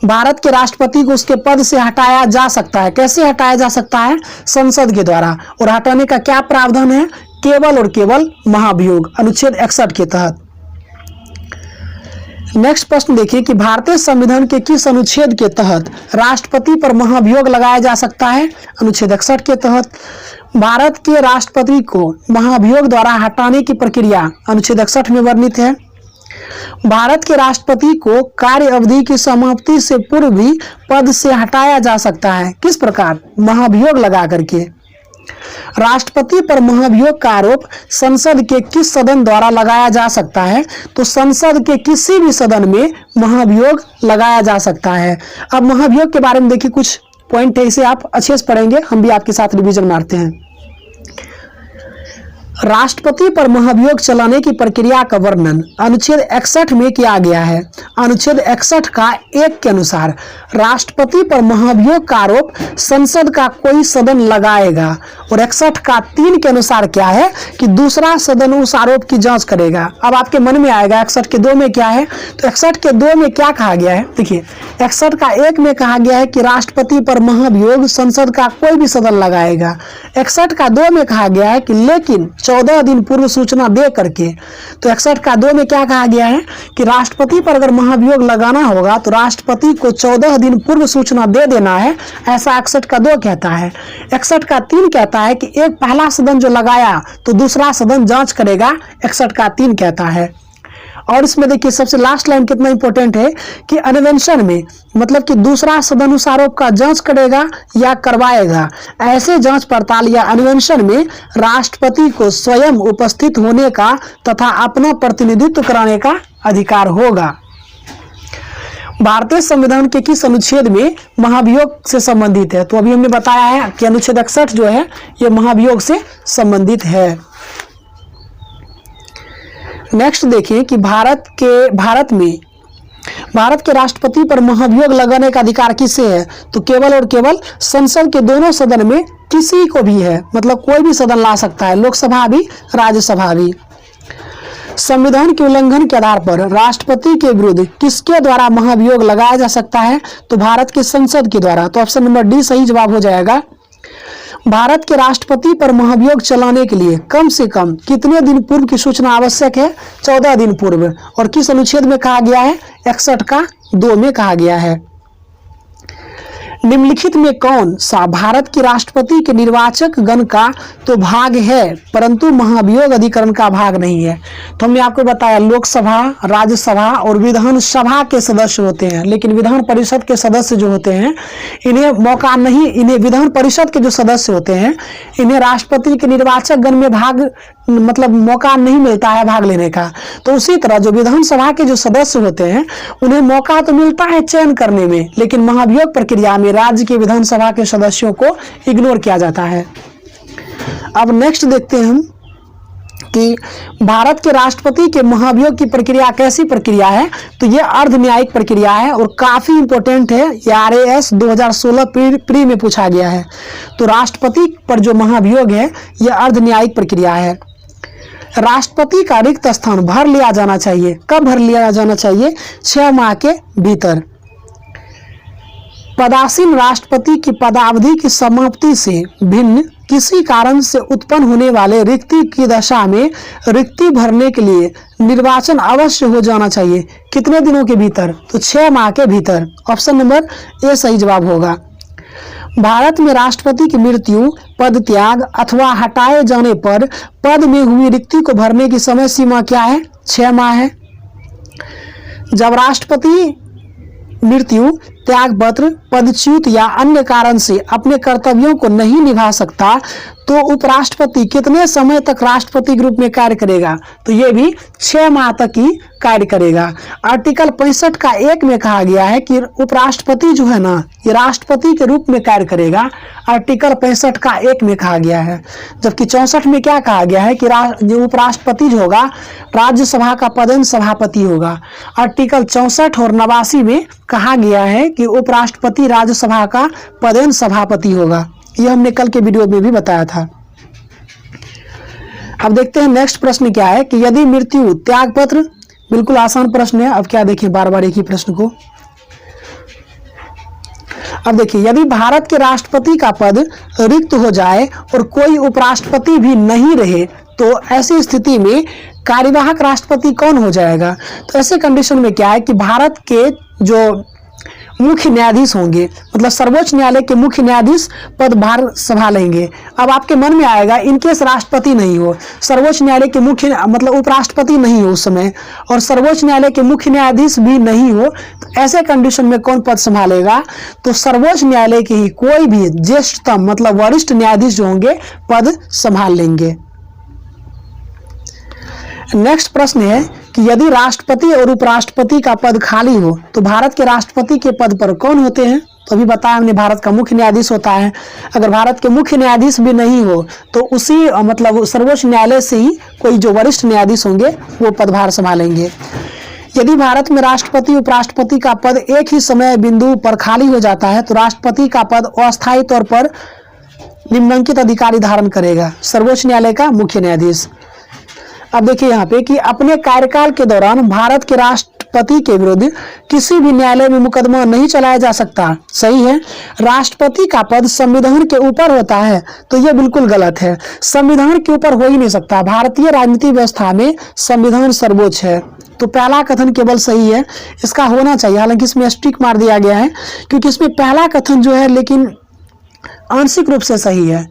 भारत के राष्ट्रपति को उसके पद से हटाया जा सकता है। कैसे हटाया जा सकता है? संसद के द्वारा। और हटाने का क्या प्रावधान है? केवल और केवल महाभियोग, अनुच्छेद 61 के तहत। नेक्स्ट प्रश्न देखिए कि भारतीय संविधान के किस अनुच्छेद के तहत राष्ट्रपति पर महाभियोग लगाया जा सकता है? अनुच्छेद 61 के तहत। भारत के राष्ट्रपति को महाभियोग द्वारा हटाने की प्रक्रिया अनुच्छेद 61 में वर्णित है। भारत के राष्ट्रपति को कार्य अवधि की समाप्ति से पूर्व भी पद से हटाया जा सकता है। किस प्रकार? महाभियोग लगा करके। राष्ट्रपति पर महाभियोग का आरोप संसद के किस सदन द्वारा लगाया जा सकता है? तो संसद के किसी भी सदन में महाभियोग लगाया जा सकता है। अब महाभियोग के बारे में देखिए, कुछ पॉइंट है, इसे आप अच्छे से पढ़ेंगे, हम भी आपके साथ रिवीजन मारते हैं। राष्ट्रपति पर महाभियोग चलाने की प्रक्रिया का वर्णन अनुच्छेद 61 में किया गया है। अनुच्छेद 61 का 1 के अनुसार राष्ट्रपति पर महाभियोग का आरोप संसद का कोई सदन लगाएगा। और 61 का 3 के अनुसार क्या है कि दूसरा सदन उस आरोप की जांच करेगा। अब आपके मन में आएगा 61 के 2 में क्या है? तो 61 के 2 में क्या कहा गया है? देखिए 61 का 1 में कहा गया है कि राष्ट्रपति पर महाभियोग संसद का कोई भी सदन लगाएगा। 61 का 2 में कहा गया है कि लेकिन 14 दिन पूर्व सूचना दे करके। तो 61 का 2 में क्या कहा गया है कि राष्ट्रपति पर अगर महाभियोग लगाना होगा तो राष्ट्रपति को 14 दिन पूर्व सूचना दे देना है, ऐसा 61 का 2 कहता है। 61 का 3 कहता है कि एक पहला सदन जो लगाया तो दूसरा सदन जांच करेगा, 61 का 3 कहता है। और इसमें देखिए सबसे लास्ट लाइन कितना इंपॉर्टेंट है कि अन्वेषण में मतलब कि दूसरा सदन उस आरोप का जांच करेगा या करवाएगा। ऐसे जांच पड़ताल या अन्वेषण में राष्ट्रपति को स्वयं उपस्थित होने का तथा अपना प्रतिनिधित्व कराने का अधिकार होगा। भारतीय संविधान के किस अनुच्छेद में महाभियोग से संबंधित है? तो अभी हमने बताया है कि अनुच्छेद 61 जो है ये महाभियोग से संबंधित है। नेक्स्ट देखिए कि भारत के राष्ट्रपति पर महाभियोग लगाने का अधिकार किसे है? तो केवल और केवल संसद के दोनों सदन में किसी को भी है, मतलब कोई भी सदन ला सकता है, लोकसभा भी राज्यसभा भी। संविधान के उल्लंघन के आधार पर राष्ट्रपति के विरुद्ध किसके द्वारा महाभियोग लगाया जा सकता है? तो भारत के संसद के द्वारा। तो ऑप्शन नंबर डी सही जवाब हो जाएगा। भारत के राष्ट्रपति पर महाभियोग चलाने के लिए कम से कम कितने दिन पूर्व की सूचना आवश्यक है? 14 दिन पूर्व। और किस अनुच्छेद में कहा गया है? 61 का 2 में कहा गया है। निम्नलिखित में कौन सा भारत के राष्ट्रपति के निर्वाचक गण का तो भाग है परंतु महाभियोग अधिकरण का भाग नहीं है? तो हमने आपको बताया लोकसभा, राज्यसभा और विधानसभा के सदस्य होते हैं, लेकिन विधान परिषद के सदस्य जो होते हैं इन्हें मौका नहीं, इन्हें विधान परिषद के जो सदस्य होते हैं इन्हें राष्ट्रपति के निर्वाचक गण में भाग मतलब मौका नहीं मिलता है भाग लेने का। तो उसी तरह जो विधानसभा के जो सदस्य होते हैं उन्हें मौका तो मिलता है चयन करने में, लेकिन महाभियोग प्रक्रिया में राज्य के विधानसभा के सदस्यों को इग्नोर किया जाता है। अब नेक्स्ट देखते हैं हम कि भारत के राष्ट्रपति के महाभियोग की प्रक्रिया कैसी प्रक्रिया है? तो यह अर्ध न्यायिक प्रक्रिया है और काफी इंपॉर्टेंट है। यह RAS 2016 प्री में पूछा गया है। तो राष्ट्रपति पर जो महाभियोग है यह अर्ध न्यायिक प्रक्रिया है। राष्ट्रपति का रिक्त स्थान भर लिया जाना चाहिए। कब भर लिया जाना चाहिए? 6 माह के भीतर। पदासीन राष्ट्रपति की पदावधि की समाप्ति से भिन्न किसी कारण से उत्पन्न होने वाले रिक्ति की दशा में रिक्ति भरने के लिए निर्वाचन अवश्य हो जाना चाहिए। कितने दिनों के भीतर? तो 6 माह के भीतर। ऑप्शन नंबर ए सही जवाब होगा। भारत में राष्ट्रपति की मृत्यु, पद त्याग अथवा हटाए जाने पर पद में हुई रिक्ति को भरने की समय सीमा क्या है? 6 माह है। जब राष्ट्रपति मृत्यु, त्यागपत्र, पदच्युत या अन्य कारण से अपने कर्तव्यों को नहीं निभा सकता तो उपराष्ट्रपति कितने समय तक राष्ट्रपति के रूप में कार्य करेगा? तो ये भी 6 माह तक ही कार्य करेगा। आर्टिकल 65 का 1 में कहा गया है कि उपराष्ट्रपति जो है ना, ये राष्ट्रपति के रूप में कार्य करेगा। आर्टिकल 65 का 1 में कहा गया है। जबकि 64 में क्या कहा गया है कि जो उपराष्ट्रपति जो होगा राज्यसभा का पदेन सभापति होगा। आर्टिकल 64 और 89 में कहा गया है कि उपराष्ट्रपति राज्यसभा का पदेन सभापति होगा। यह हमने कल के वीडियो में भी बताया था। अब देखते हैं नेक्स्ट प्रश्न क्या है कि यदि मृत्यु, त्यागपत्र, बिल्कुल आसान प्रश्न है। अब क्या देखें बार बार एक ही प्रश्न को। अब देखिए, यदि भारत के राष्ट्रपति का पद रिक्त हो जाए और कोई उपराष्ट्रपति भी नहीं रहे तो ऐसी स्थिति में कार्यवाहक राष्ट्रपति कौन हो जाएगा? तो ऐसे कंडीशन में क्या है कि भारत के जो मुख्य न्यायाधीश होंगे, मतलब सर्वोच्च न्यायालय के मुख्य न्यायाधीश पदभार संभालेंगे। अब आपके मन में आएगा इनकेस राष्ट्रपति नहीं हो, सर्वोच्च न्यायालय के मुख्य मतलब उपराष्ट्रपति नहीं हो उस समय, और सर्वोच्च न्यायालय के मुख्य न्यायाधीश भी नहीं हो, तो ऐसे कंडीशन में कौन पद संभालेगा? तो सर्वोच्च न्यायालय के ही कोई भी ज्येष्ठतम मतलब वरिष्ठ न्यायाधीश जो होंगे पद संभाल लेंगे। नेक्स्ट प्रश्न है कि यदि राष्ट्रपति और उपराष्ट्रपति का पद खाली हो तो भारत के राष्ट्रपति के पद पर कौन होते हैं? तो अभी बताया हमने, भारत का मुख्य न्यायाधीश होता है। अगर भारत के मुख्य न्यायाधीश भी नहीं हो तो उसी मतलब सर्वोच्च न्यायालय से ही कोई जो वरिष्ठ न्यायाधीश होंगे वो पदभार संभालेंगे। यदि भारत में राष्ट्रपति उपराष्ट्रपति का पद एक ही समय बिंदु पर खाली हो जाता है तो राष्ट्रपति का पद अस्थायी तौर पर निम्नलिखित अधिकारी धारण करेगा। सर्वोच्च न्यायालय का मुख्य न्यायाधीश। अब देखिए यहाँ पे कि अपने कार्यकाल के दौरान भारत के राष्ट्रपति के विरुद्ध किसी भी न्यायालय में मुकदमा नहीं चलाया जा सकता। सही है। राष्ट्रपति का पद संविधान के ऊपर होता है, तो यह बिल्कुल गलत है। संविधान के ऊपर हो ही नहीं सकता। भारतीय राजनीतिक व्यवस्था में संविधान सर्वोच्च है, तो पहला कथन केवल सही है, इसका होना चाहिए। हालांकि इसमें स्ट्रिक मार दिया गया है क्योंकि इसमें पहला कथन जो है लेकिन आंशिक रूप से सही है।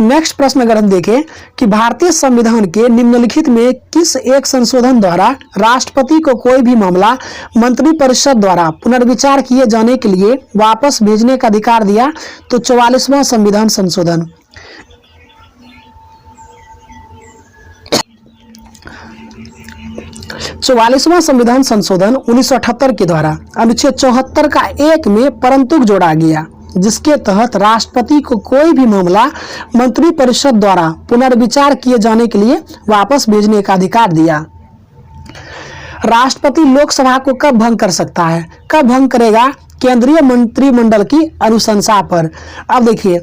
नेक्स्ट प्रश्न अगर हम देखें कि भारतीय संविधान के निम्नलिखित में किस एक संशोधन द्वारा राष्ट्रपति को कोई भी मामला मंत्रिपरिषद द्वारा पुनर्विचार किए जाने के लिए वापस भेजने का अधिकार दिया? तो 44वां संविधान संशोधन। चौवालीसवां संविधान संशोधन 1978 के द्वारा अनुच्छेद 74 का 1 में परंतु जोड़ा गया, जिसके तहत राष्ट्रपति को कोई भी मामला मंत्रिपरिषद द्वारा पुनर्विचार किए जाने के लिए वापस भेजने का अधिकार दिया। राष्ट्रपति लोकसभा को कब भंग कर सकता है? कब भंग करेगा? केंद्रीय मंत्रिमंडल की अनुशंसा पर। अब देखिए,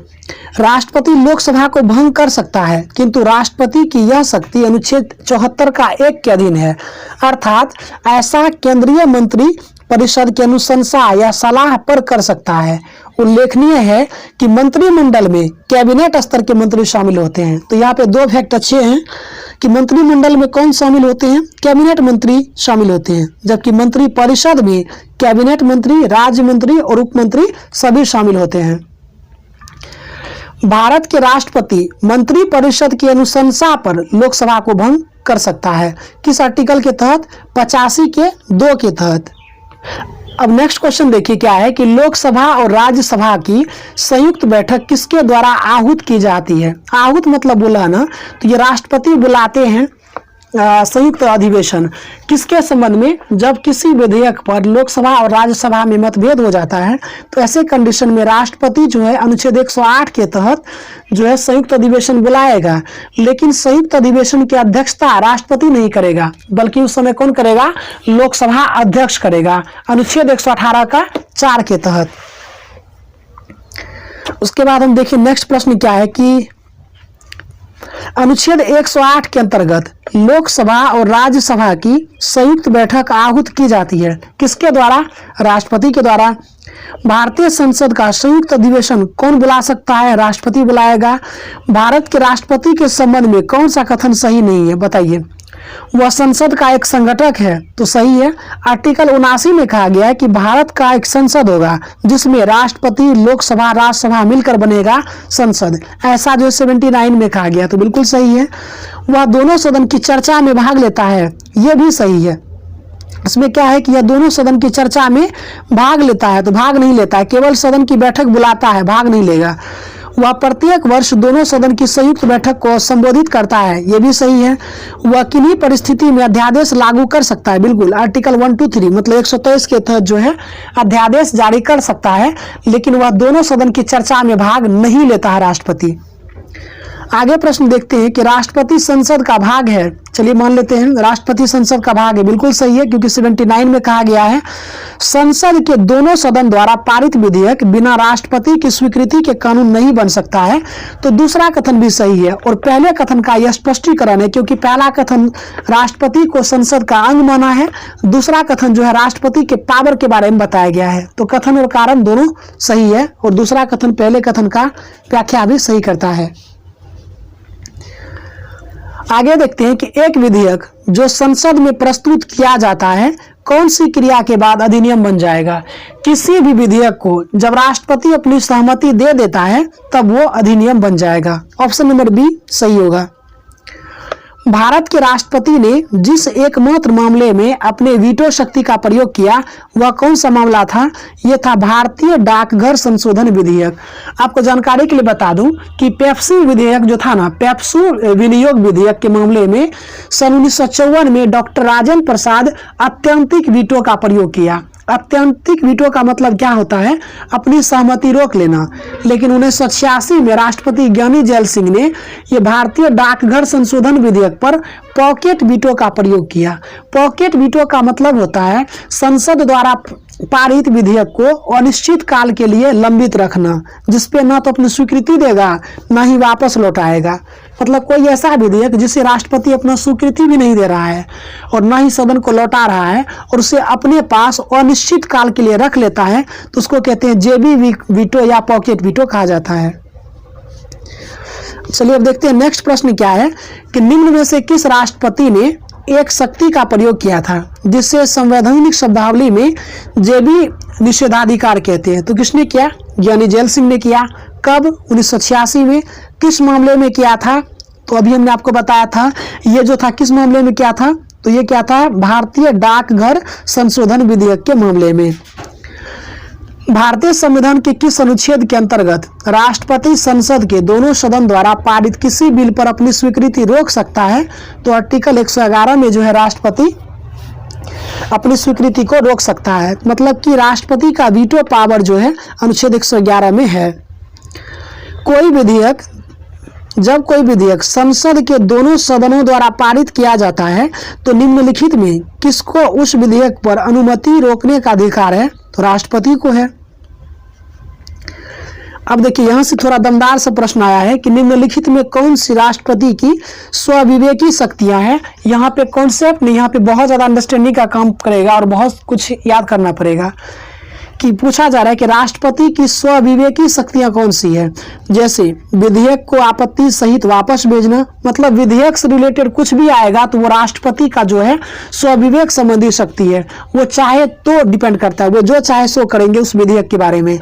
राष्ट्रपति लोकसभा को भंग कर सकता है, किंतु राष्ट्रपति की यह शक्ति अनुच्छेद 74 का 1 के अधीन है। अर्थात ऐसा केंद्रीय मंत्री परिषद की अनुशंसा या सलाह पर कर सकता है। उल्लेखनीय है कि मंत्रिमंडल में कैबिनेट स्तर के मंत्री शामिल होते हैं। तो यहाँ पे 2 फैक्ट अच्छे हैं कि मंत्रिमंडल में कौन शामिल होते हैं? कैबिनेट मंत्री शामिल होते हैं, जबकि मंत्री परिषद में कैबिनेट मंत्री, राज्य मंत्री और उप मंत्री सभी शामिल होते हैं। भारत के राष्ट्रपति मंत्री परिषद की अनुशंसा पर लोकसभा को भंग कर सकता है। किस आर्टिकल के तहत? 85 के 2 के तहत। अब नेक्स्ट क्वेश्चन देखिए क्या है कि लोकसभा और राज्यसभा की संयुक्त बैठक किसके द्वारा आहूत की जाती है? आहूत मतलब बुलाना, तो ये राष्ट्रपति बुलाते हैं संयुक्त अधिवेशन। किसके संबंध में? जब किसी विधेयक पर लोकसभा और राज्यसभा में मतभेद हो जाता है तो ऐसे कंडीशन में राष्ट्रपति जो है अनुच्छेद 108 के तहत जो है संयुक्त अधिवेशन बुलाएगा, लेकिन संयुक्त अधिवेशन की अध्यक्षता राष्ट्रपति नहीं करेगा, बल्कि उस समय कौन करेगा? लोकसभा अध्यक्ष करेगा, अनुच्छेद 118 का 4 के तहत। उसके बाद हम देखिए नेक्स्ट प्रश्न क्या है कि अनुच्छेद 108 के अंतर्गत लोकसभा और राज्यसभा की संयुक्त बैठक आहूत की जाती है, किसके द्वारा? राष्ट्रपति के द्वारा। भारतीय संसद का संयुक्त अधिवेशन कौन बुला सकता है? राष्ट्रपति बुलाएगा। भारत के राष्ट्रपति के संबंध में कौन सा कथन सही नहीं है, बताइए? वह संसद का एक संगठक है, तो सही है। आर्टिकल 79 में कहा गया है कि भारत का एक संसद होगा जिसमें राष्ट्रपति, लोकसभा, राज्यसभा मिलकर बनेगा संसद, ऐसा जो 79 में कहा गया, तो बिल्कुल सही है। वह दोनों सदन की चर्चा में भाग लेता है, यह भी सही है। इसमें क्या है कि यह दोनों सदन की चर्चा में भाग लेता है, तो भाग नहीं लेता है, केवल सदन की बैठक बुलाता है, भाग नहीं लेगा। वह प्रत्येक वर्ष दोनों सदन की संयुक्त बैठक को संबोधित करता है, यह भी सही है। वह किन्हीं परिस्थिति में अध्यादेश लागू कर सकता है, बिल्कुल। आर्टिकल 123 मतलब 123 के तहत जो है अध्यादेश जारी कर सकता है, लेकिन वह दोनों सदन की चर्चा में भाग नहीं लेता है राष्ट्रपति। आगे प्रश्न देखते हैं कि राष्ट्रपति संसद का भाग है। चलिए मान लेते हैं राष्ट्रपति संसद का भाग है, बिल्कुल सही है, क्योंकि 79 में कहा गया है संसद के दोनों सदन द्वारा पारित विधेयक बिना राष्ट्रपति की स्वीकृति के कानून नहीं बन सकता है। तो दूसरा कथन भी सही है और पहले कथन का यह स्पष्टीकरण है, क्योंकि पहला कथन राष्ट्रपति को संसद का अंग माना है, दूसरा कथन जो है राष्ट्रपति के पावर के बारे में बताया गया है। तो कथन और कारण दोनों सही है और दूसरा कथन पहले कथन का व्याख्या भी सही करता है। आगे देखते हैं कि एक विधेयक जो संसद में प्रस्तुत किया जाता है कौन सी क्रिया के बाद अधिनियम बन जाएगा? किसी भी विधेयक को जब राष्ट्रपति अपनी सहमति दे देता है तब वो अधिनियम बन जाएगा। ऑप्शन नंबर बी सही होगा। भारत के राष्ट्रपति ने जिस एकमात्र मामले में अपने वीटो शक्ति का प्रयोग किया वह कौन सा मामला था? यह था भारतीय डाकघर संशोधन विधेयक। आपको जानकारी के लिए बता दूं कि पेप्सू विधेयक जो था ना, पेप्सू विनियोग विधेयक के मामले में सन 1954 में डॉक्टर राजेंद्र प्रसाद अत्यंतिक वीटो का प्रयोग किया। अत्यंतिक वीटो का मतलब क्या होता है? अपनी सहमति रोक लेना। लेकिन 1986 में राष्ट्रपति ज्ञानी जैल सिंह ने यह भारतीय डाकघर संशोधन विधेयक पर पॉकेट वीटो का प्रयोग किया। पॉकेट वीटो का मतलब होता है संसद द्वारा पारित विधेयक को अनिश्चित काल के लिए लंबित रखना, जिसपे ना तो अपनी स्वीकृति देगा ना ही वापस लौटाएगा। मतलब कोई ऐसा विधेयक जिसे राष्ट्रपति अपना स्वीकृति भी नहीं दे रहा है और ना ही सदन को लौटा रहा है और उसे अपने पास अनिश्चित काल के लिए रख लेता है, तो उसको कहते हैं जेबी वीटो या पॉकेट वीटो कहा जाता है। चलिए अब देखते हैं नेक्स्ट प्रश्न क्या है कि निम्न में से किस राष्ट्रपति ने एक शक्ति का प्रयोग किया था जिससे संवैधानिक शब्दावली में जेबी निषेधाधिकार कहते हैं? तो किसने किया? ज्ञानी जैल सिंह ने किया। कब? 1986 में। किस मामले में किया था? तो अभी हमने आपको बताया था ये जो था किस मामले में किया था, तो ये क्या था? भारतीय डाकघर संशोधन विधेयक के मामले में। भारतीय संविधान के किस अनुच्छेद के अंतर्गत राष्ट्रपति संसद के दोनों सदन द्वारा पारित किसी बिल पर अपनी स्वीकृति रोक सकता है? तो आर्टिकल 111 में जो है राष्ट्रपति अपनी स्वीकृति को रोक सकता है। मतलब कि राष्ट्रपति का वीटो पावर जो है अनुच्छेद 111 में है। जब कोई विधेयक संसद के दोनों सदनों द्वारा पारित किया जाता है तो निम्नलिखित में किसको उस विधेयक पर अनुमति रोकने का अधिकार है? तो राष्ट्रपति को है। अब देखिए यहां से थोड़ा दमदार सा प्रश्न आया है कि निम्नलिखित में कौन सी राष्ट्रपति की स्वविवेकी शक्तियां हैं? यहाँ पे कॉन्सेप्ट नहीं, यहाँ पे बहुत ज्यादा अंडरस्टैंडिंग का काम करेगा और बहुत कुछ याद करना पड़ेगा कि पूछा जा रहा है कि राष्ट्रपति की स्वविवेकी शक्तियां कौन सी है। जैसे विधेयक को आपत्ति सहित वापस भेजना, मतलब विधेयक से रिलेटेड कुछ भी आएगा तो वो राष्ट्रपति का जो है स्वविवेक संबंधी शक्ति है, वो चाहे तो डिपेंड करता है, वो जो चाहे सो करेंगे उस विधेयक के बारे में।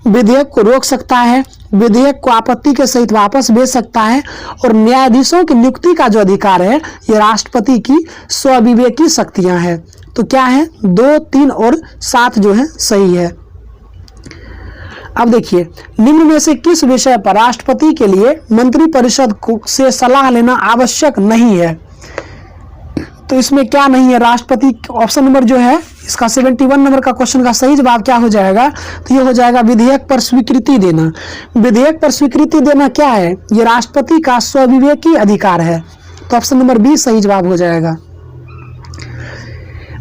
विधेयक को रोक सकता है, विधेयक को आपत्ति के सहित वापस भेज सकता है और न्यायाधीशों की नियुक्ति का जो अधिकार है ये राष्ट्रपति की स्वविवेकी शक्तियां हैं। तो क्या है? 2, 3 और 7 जो है सही है। अब देखिए निम्न में से किस विषय पर राष्ट्रपति के लिए मंत्रिपरिषद से सलाह लेना आवश्यक नहीं है? तो इसमें क्या नहीं है? राष्ट्रपति ऑप्शन नंबर जो है इसका 71 नंबर का क्वेश्चन का सही जवाब क्या हो जाएगा? तो ये हो जाएगा विधेयक पर स्वीकृति देना। विधेयक पर स्वीकृति देना क्या है? ये राष्ट्रपति का स्वविवेकी अधिकार है। तो ऑप्शन नंबर बी सही जवाब हो जाएगा।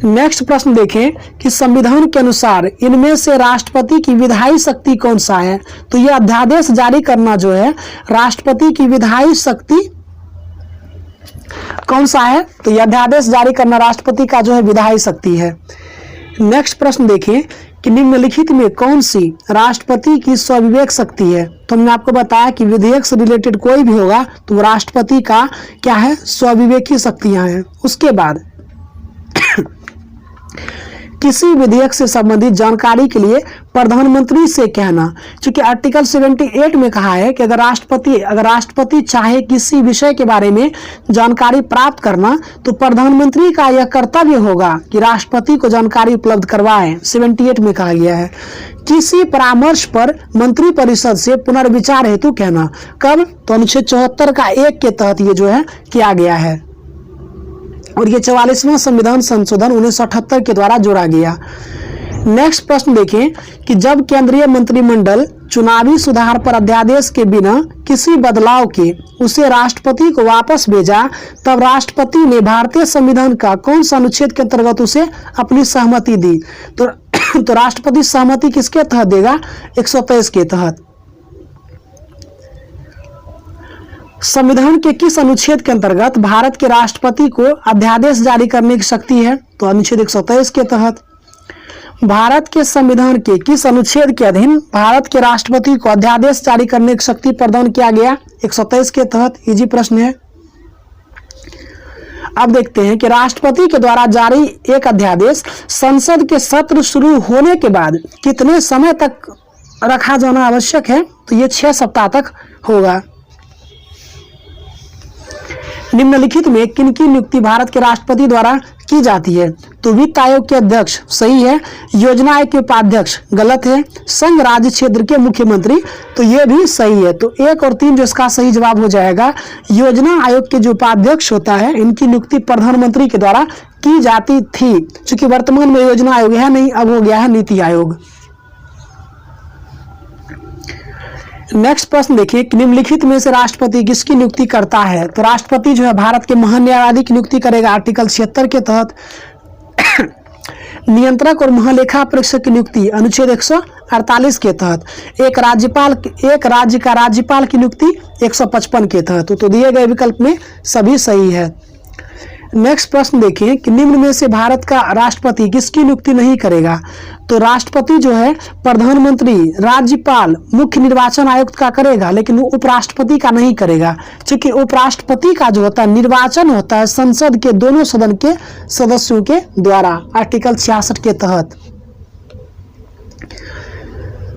नेक्स्ट प्रश्न देखें कि संविधान के अनुसार इनमें से राष्ट्रपति की विधायी शक्ति कौन सा है? तो यह अध्यादेश जारी करना जो है राष्ट्रपति की विधायी शक्ति कौन सा है? तो यह अध्यादेश जारी करना राष्ट्रपति का जो है विधायी शक्ति है। नेक्स्ट प्रश्न देखिए कि निम्नलिखित में कौन सी राष्ट्रपति की स्वविवेक शक्ति है? तो हमने आपको बताया कि विधेयक से रिलेटेड कोई भी होगा तो वो राष्ट्रपति का क्या है? स्वविवेकी शक्तियां हैं। उसके बाद किसी विधेयक से संबंधित जानकारी के लिए प्रधानमंत्री से कहना, क्योंकि आर्टिकल 78 में कहा है कि अगर राष्ट्रपति चाहे किसी विषय के बारे में जानकारी प्राप्त करना तो प्रधानमंत्री का यह कर्तव्य होगा कि राष्ट्रपति को जानकारी उपलब्ध करवाएं। 78 में कहा गया है। किसी परामर्श पर मंत्रिपरिषद से पुनर्विचार हेतु कहना, कब? तो अनुच्छेद 74 का 1 के तहत ये जो है किया गया है और ये 44वां संविधान संशोधन 1978 के द्वारा जोड़ा गया। नेक्स्ट प्रश्न देखें कि जब केंद्रीय मंत्रिमंडल चुनावी सुधार पर अध्यादेश के बिना किसी बदलाव के उसे राष्ट्रपति को वापस भेजा तब राष्ट्रपति ने भारतीय संविधान का कौन सा अनुच्छेद के अंतर्गत उसे अपनी सहमति दी? तो राष्ट्रपति सहमति किसके तहत देगा? 123 के तहत। संविधान के किस अनुच्छेद के अंतर्गत भारत के राष्ट्रपति को अध्यादेश जारी करने की शक्ति है? तो अनुच्छेद 123 के तहत। भारत के संविधान के किस अनुच्छेद के अधीन भारत के राष्ट्रपति को अध्यादेश जारी करने की शक्ति प्रदान किया गया? 123 के तहत। इजी प्रश्न है। अब देखते हैं कि राष्ट्रपति के द्वारा जारी एक अध्यादेश संसद के सत्र शुरू होने के बाद कितने समय तक रखा जाना आवश्यक है? तो ये 6 सप्ताह तक होगा। निम्नलिखित में किनकी नियुक्ति भारत के राष्ट्रपति द्वारा की जाती है? तो वित्त आयोग के अध्यक्ष सही है, योजना आयोग के उपाध्यक्ष गलत है, संघ राज्य क्षेत्र के मुख्यमंत्री तो ये भी सही है। तो 1 और 3 जो इसका सही जवाब हो जाएगा। योजना आयोग के जो उपाध्यक्ष होता है इनकी नियुक्ति प्रधानमंत्री के द्वारा की जाती थी, क्योंकि वर्तमान में योजना आयोग है नहीं, अब हो गया है नीति आयोग। नेक्स्ट प्रश्न देखिए कि निम्नलिखित में से राष्ट्रपति किसकी नियुक्ति करता है? तो राष्ट्रपति जो है भारत के महान न्यायाधीश की नियुक्ति करेगा आर्टिकल 76 के तहत। नियंत्रक और महालेखा परीक्षक की नियुक्ति अनुच्छेद 148 के तहत। एक राज्य का राज्यपाल की नियुक्ति 155 के तहत। तो दिए गए विकल्प में सभी सही है। नेक्स्ट प्रश्न देखें कि निम्न में से भारत का राष्ट्रपति किसकी नियुक्ति नहीं करेगा? तो राष्ट्रपति जो है प्रधानमंत्री, राज्यपाल, मुख्य निर्वाचन आयुक्त का करेगा, लेकिन वो उपराष्ट्रपति का नहीं करेगा, क्योंकि उपराष्ट्रपति का जो होता है निर्वाचन होता है संसद के दोनों सदन के सदस्यों के द्वारा आर्टिकल 66 के तहत।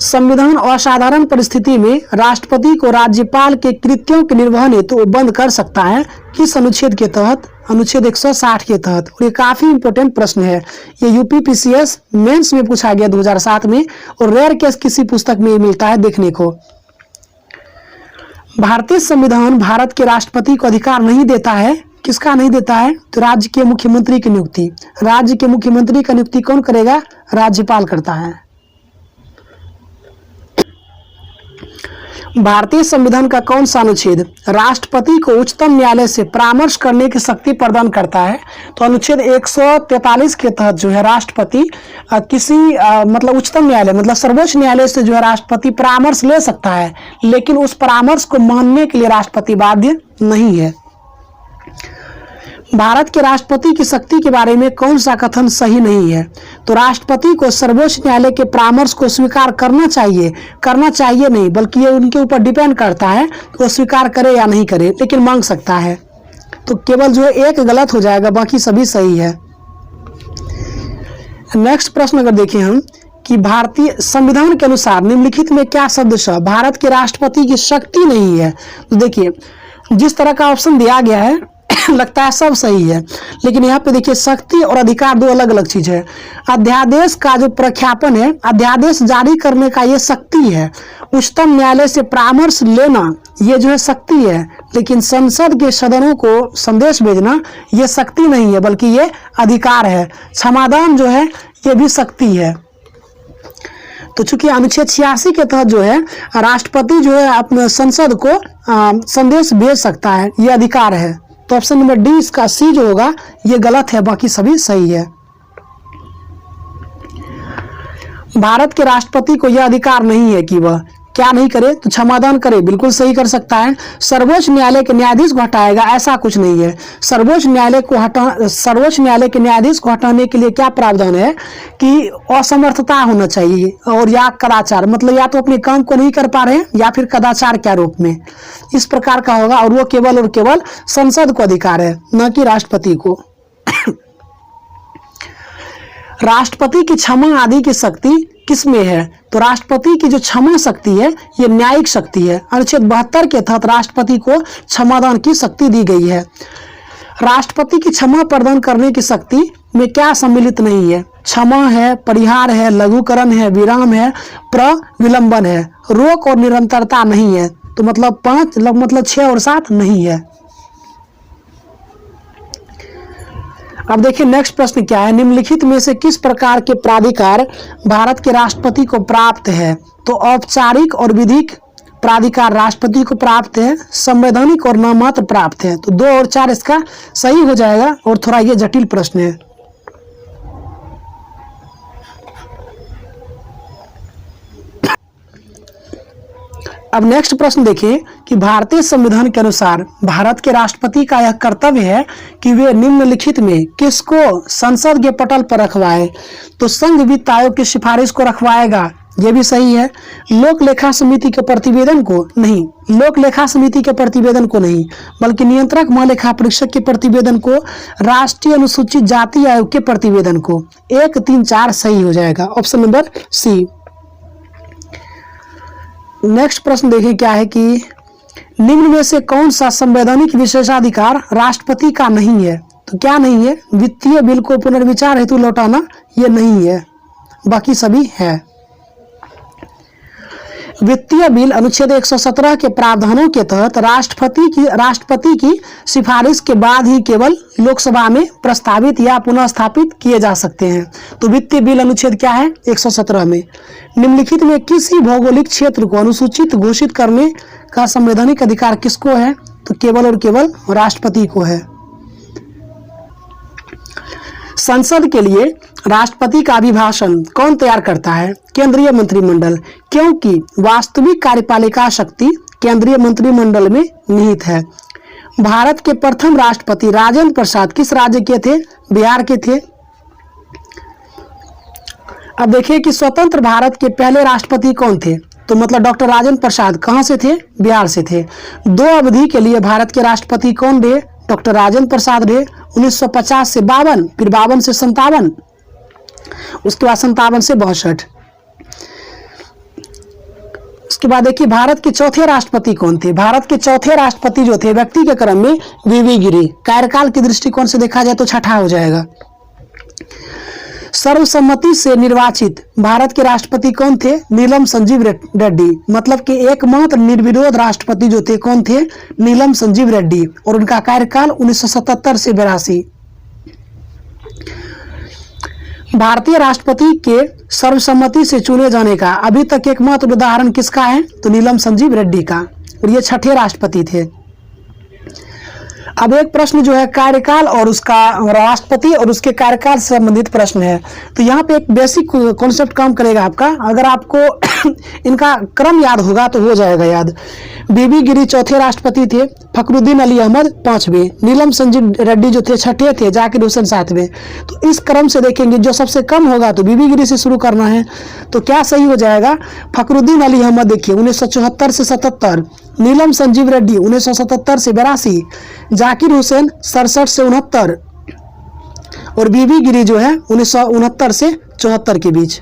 संविधान असाधारण परिस्थिति में राष्ट्रपति को राज्यपाल के कृत्यों के निर्वहन हेतु बंद कर सकता है किस अनुच्छेद के तहत? अनुच्छेद 160 के तहत। और ये काफी इंपॉर्टेंट प्रश्न है, ये यूपीपीसीएस मेंस में पूछा गया 2007 में और रेयर केस किसी पुस्तक में मिलता है देखने को। भारतीय संविधान भारत के राष्ट्रपति को अधिकार नहीं देता है, किसका नहीं देता है? तो राज्य के मुख्यमंत्री की नियुक्ति। राज्य के मुख्यमंत्री का नियुक्ति कौन करेगा? राज्यपाल करता है। भारतीय संविधान का कौन सा अनुच्छेद राष्ट्रपति को उच्चतम न्यायालय से परामर्श करने की शक्ति प्रदान करता है? तो अनुच्छेद 143 के तहत जो है राष्ट्रपति किसी मतलब उच्चतम न्यायालय मतलब सर्वोच्च न्यायालय से जो है राष्ट्रपति परामर्श ले सकता है, लेकिन उस परामर्श को मानने के लिए राष्ट्रपति बाध्य नहीं है। भारत के राष्ट्रपति की शक्ति के बारे में कौन सा कथन सही नहीं है? तो राष्ट्रपति को सर्वोच्च न्यायालय के परामर्श को स्वीकार करना चाहिए नहीं, बल्कि ये उनके ऊपर डिपेंड करता है कि वो स्वीकार करे या नहीं करे, लेकिन मांग सकता है। तो केवल जो है एक गलत हो जाएगा, बाकी सभी सही है। नेक्स्ट प्रश्न अगर देखें हम कि भारतीय संविधान के अनुसार निम्नलिखित में क्या शब्द भारत के राष्ट्रपति की शक्ति नहीं है? तो देखिए जिस तरह का ऑप्शन दिया गया है लगता है सब सही है, लेकिन यहाँ पे देखिए शक्ति और अधिकार दो अलग अलग चीज है। अध्यादेश का जो प्रख्यापन है, अध्यादेश जारी करने का ये शक्ति है। उच्चतम न्यायालय से परामर्श लेना ये जो है शक्ति है, लेकिन संसद के सदनों को संदेश भेजना ये शक्ति नहीं है, बल्कि ये अधिकार है। क्षमादान जो है ये भी शक्ति है। तो चूंकि अनुच्छेद 86 के तहत जो है राष्ट्रपति जो है अपने संसद को संदेश भेज सकता है, ये अधिकार है। तो ऑप्शन नंबर डी इसका सी जो होगा ये गलत है, बाकी सभी सही है। भारत के राष्ट्रपति को यह अधिकार नहीं है कि वह क्या नहीं करे, तो क्षमादान करे, बिल्कुल सही कर सकता है। सर्वोच्च न्यायालय के न्यायाधीश को हटाएगा, ऐसा कुछ नहीं है। सर्वोच्च न्यायालय के न्यायाधीश को हटाने के लिए क्या प्रावधान है कि असमर्थता होना चाहिए और या कदाचार, मतलब या तो अपने काम को नहीं कर पा रहे हैं या फिर कदाचार के आरोप में, इस प्रकार का होगा। और वो केवल और केवल संसद को अधिकार है, न कि राष्ट्रपति को। राष्ट्रपति की क्षमा आदि की शक्ति किसमें है? तो राष्ट्रपति की जो क्षमा शक्ति है ये न्यायिक शक्ति है। अनुच्छेद 72 के तहत राष्ट्रपति को क्षमादान की शक्ति दी गई है। राष्ट्रपति की क्षमा प्रदान करने की शक्ति में क्या सम्मिलित नहीं है? क्षमा है, परिहार है, लघुकरण है, विराम है, प्रविलंबन है, रोक और निरंतरता नहीं है। तो मतलब 5 मतलब 6 और 7 नहीं है। अब देखिए नेक्स्ट प्रश्न क्या है, निम्नलिखित में से किस प्रकार के प्राधिकार भारत के राष्ट्रपति को प्राप्त है? तो औपचारिक और विधिक प्राधिकार राष्ट्रपति को प्राप्त है, संवैधानिक और नाममात्र प्राप्त है। तो 2 और 4 इसका सही हो जाएगा, और थोड़ा ये जटिल प्रश्न है। अब नेक्स्ट प्रश्न देखिए कि भारतीय संविधान के अनुसार भारत के राष्ट्रपति का यह कर्तव्य है कि वे निम्नलिखित में किसको संसद के पटल पर रखवाए? तो संघ वित्त आयोग की सिफारिश को रखवाएगा, ये भी सही है। लोक लेखा समिति के प्रतिवेदन को नहीं, लोक लेखा समिति के प्रतिवेदन को नहीं, बल्कि नियंत्रक महालेखा परीक्षक के प्रतिवेदन को, राष्ट्रीय अनुसूचित जाति आयोग के प्रतिवेदन को। 1, 3, 4 सही हो जाएगा, ऑप्शन नंबर सी। नेक्स्ट प्रश्न देखिए क्या है कि निम्न में से कौन सा संवैधानिक विशेषाधिकार राष्ट्रपति का नहीं है? तो क्या नहीं है? वित्तीय बिल को पुनर्विचार हेतु लौटाना, ये नहीं है, बाकी सभी है। वित्तीय बिल अनुच्छेद 117 के प्रावधानों के तहत राष्ट्रपति की सिफारिश के बाद ही केवल लोकसभा में प्रस्तावित या पुनः स्थापित किए जा सकते हैं। तो वित्तीय बिल अनुच्छेद क्या है? 117 में निम्नलिखित में किसी भौगोलिक क्षेत्र को अनुसूचित घोषित करने का संवैधानिक अधिकार किसको है? तो केवल और केवल राष्ट्रपति को है। संसद के लिए राष्ट्रपति का अभिभाषण कौन तैयार करता है? केंद्रीय मंत्रिमंडल, क्योंकि वास्तविक कार्यपालिका शक्ति केंद्रीय मंत्रिमंडल में निहित है। भारत के प्रथम राष्ट्रपति राजेंद्र प्रसाद किस राज्य के थे? बिहार के थे। अब देखिए कि स्वतंत्र भारत के पहले राष्ट्रपति कौन थे? तो मतलब डॉक्टर राजेंद्र प्रसाद कहाँ से थे? बिहार से थे। 2 अवधि के लिए भारत के राष्ट्रपति कौन रहे? डॉक्टर राजेंद्र प्रसाद रहे। 1950 से 52, फिर 52 से 57, उसके बाद 57 से 62। उसके बाद देखिए भारत के चौथे राष्ट्रपति कौन थे? भारत के चौथे राष्ट्रपति जो थे व्यक्ति के क्रम में वीवी गिरी। कार्यकाल के दृष्टिकोण से देखा जाए तो छठा हो जाएगा। सर्वसम्मति से निर्वाचित भारत के राष्ट्रपति कौन थे? नीलम संजीव रेड्डी। मतलब कि एकमात्र निर्विरोध राष्ट्रपति जो थे कौन थे? नीलम संजीव रेड्डी, और उनका कार्यकाल 1977 से 82। भारतीय राष्ट्रपति के सर्वसम्मति से चुने जाने का अभी तक एकमात्र उदाहरण किसका है? तो नीलम संजीव रेड्डी का, और ये छठे राष्ट्रपति थे। अब एक प्रश्न जो है कार्यकाल और उसका राष्ट्रपति और उसके कार्यकाल से संबंधित प्रश्न है। तो यहाँ पे एक बेसिक कॉन्सेप्ट काम करेगा आपका, अगर आपको इनका क्रम याद होगा तो हो जाएगा याद। बीबी गिरी चौथे राष्ट्रपति थे, फखरुद्दीन अली अहमद 5वें, नीलम संजीव रेड्डी जो थे 6ठे थे, जाकिर हुसैन 7वें। तो इस क्रम से देखेंगे जो सबसे कम होगा तो बीबी गिरी से शुरू करना है। तो क्या सही हो जाएगा? फखरुद्दीन अली अहमद देखिए 1974 से 77, नीलम संजीव रेड्डी 1977 से 82, जाकिर हुसैन 67 से 69, और बीबी गिरी जो है 1969 से 74 के बीच।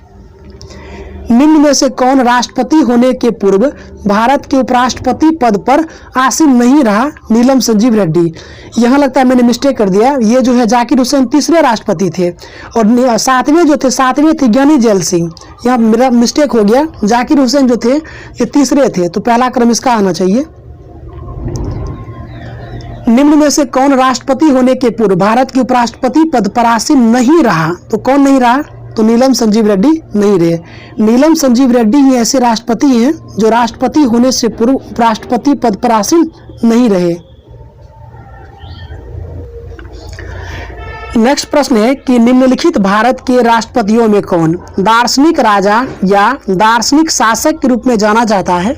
निम्न में से कौन राष्ट्रपति होने के पूर्व भारत के उपराष्ट्रपति पद पर आसीन नहीं रहा? नीलम संजीव रेड्डी। यहाँ लगता है मैंने मिस्टेक कर दिया, ये जो है जाकिर हुसैन तीसरे राष्ट्रपति थे, और 7वें जो थे 7वें थे ज्ञानी जैल सिंह। यहाँ मेरा मिस्टेक हो गया, जाकिर हुसैन जो थे ये तीसरे थे, तो पहला क्रम इसका आना चाहिए। निम्न में से कौन राष्ट्रपति होने के पूर्व भारत के उपराष्ट्रपति पद पर आसीन नहीं रहा? तो कौन नहीं रहा? तो नीलम संजीव रेड्डी नहीं रहे। नीलम संजीव रेड्डी ही ऐसे राष्ट्रपति हैं जो राष्ट्रपति होने से पूर्व उपराष्ट्रपति पद पर आसीन नहीं रहे। नेक्स्ट प्रश्न है कि निम्नलिखित भारत के राष्ट्रपतियों में कौन दार्शनिक राजा या दार्शनिक शासक के रूप में जाना जाता है?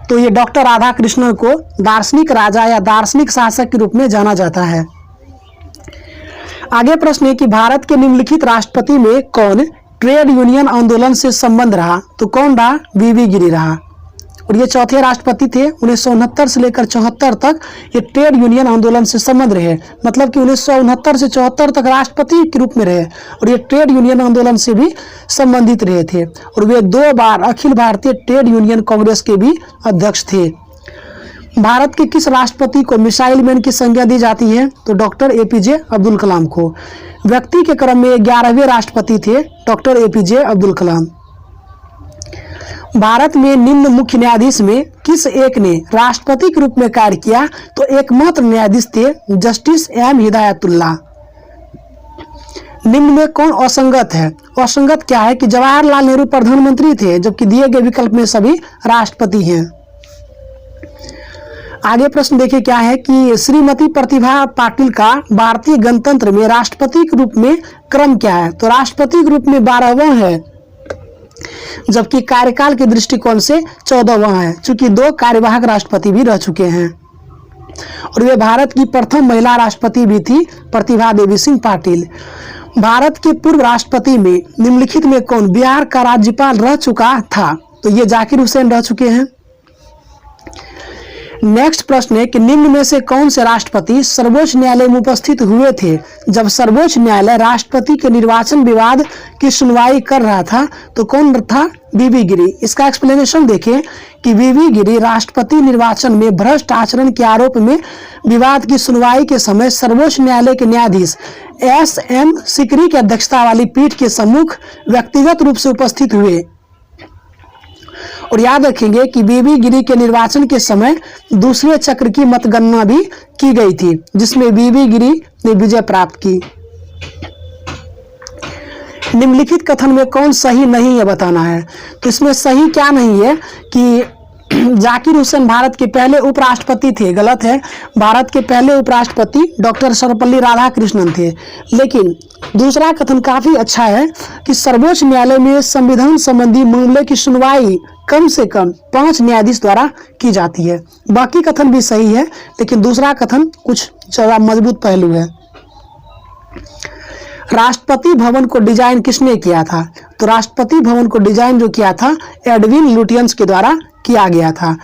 तो ये डॉक्टर राधाकृष्णन को दार्शनिक राजा या दार्शनिक शासक के रूप में जाना जाता है। आगे प्रश्न है कि भारत के निम्नलिखित राष्ट्रपति में कौन ट्रेड यूनियन आंदोलन से संबंध रहा? तो कौन रहा? वीवी गिरी रहा। और ये चौथे राष्ट्रपति थे। 1969 से लेकर 74 तक ये ट्रेड यूनियन आंदोलन से संबंध रहे, मतलब कि 1969 से 74 तक राष्ट्रपति के रूप में रहे और ये ट्रेड यूनियन आंदोलन से भी संबंधित रहे थे। और वे 2 बार अखिल भारतीय ट्रेड यूनियन कांग्रेस के भी अध्यक्ष थे। भारत के किस राष्ट्रपति को मिसाइल मैन की संज्ञा दी जाती है? तो डॉक्टर एपीजे अब्दुल कलाम को। व्यक्ति के क्रम में 11वें राष्ट्रपति थे डॉक्टर एपीजे अब्दुल कलाम। भारत में निम्न मुख्य न्यायाधीश में किस एक ने राष्ट्रपति के रूप में कार्य किया? तो एकमात्र न्यायाधीश थे जस्टिस एम हिदायतुल्लाह। निम्न में कौन असंगत है? असंगत क्या है कि जवाहरलाल नेहरू प्रधानमंत्री थे जबकि दिए गए विकल्प में सभी राष्ट्रपति हैं। आगे प्रश्न देखिए क्या है कि श्रीमती प्रतिभा पाटिल का भारतीय गणतंत्र में राष्ट्रपति के रूप में क्रम क्या है? तो राष्ट्रपति के रूप में 12वां है जबकि कार्यकाल के दृष्टिकोण से 14वां है, चूंकि 2 कार्यवाहक राष्ट्रपति भी रह चुके हैं। और वे भारत की प्रथम महिला राष्ट्रपति भी थी प्रतिभा देवी सिंह पाटिल। भारत के पूर्व राष्ट्रपति में निम्नलिखित में कौन बिहार का राज्यपाल रह चुका था? तो ये जाकिर हुसैन रह चुके हैं। नेक्स्ट प्रश्न है कि निम्न में से कौन से राष्ट्रपति सर्वोच्च न्यायालय में उपस्थित हुए थे जब सर्वोच्च न्यायालय राष्ट्रपति के निर्वाचन विवाद की सुनवाई कर रहा था? तो कौन था? वीवी गिरी। इसका एक्सप्लेनेशन देखें कि वीवी गिरी राष्ट्रपति निर्वाचन में भ्रष्ट आचरण के आरोप में विवाद की सुनवाई के समय सर्वोच्च न्यायालय के न्यायाधीश एस.एम. सिकरी की अध्यक्षता वाली पीठ के सम्मुख व्यक्तिगत रूप से उपस्थित हुए। और याद रखेंगे कि वीवी गिरी के निर्वाचन के समय दूसरे चक्र की मतगणना भी की गई थी जिसमें वीवी गिरी ने विजय प्राप्त की। निम्नलिखित कथन में कौन सही नहीं है बताना है। तो इसमें सही क्या नहीं है कि जाकिर हुसैन भारत के पहले उपराष्ट्रपति थे, गलत है। भारत के पहले उपराष्ट्रपति डॉक्टर सर्वपल्ली राधाकृष्णन थे। लेकिन दूसरा कथन काफी अच्छा है कि सर्वोच्च न्यायालय में संविधान संबंधी मामले की सुनवाई कम से कम 5 न्यायाधीश द्वारा की जाती है। बाकी कथन भी सही है लेकिन दूसरा कथन कुछ ज्यादा मजबूत पहलू है। राष्ट्रपति भवन को डिजाइन किसने किया था? तो राष्ट्रपति भवन को डिजाइन जो किया था एडविन लुटियंस के द्वारा किया गया था।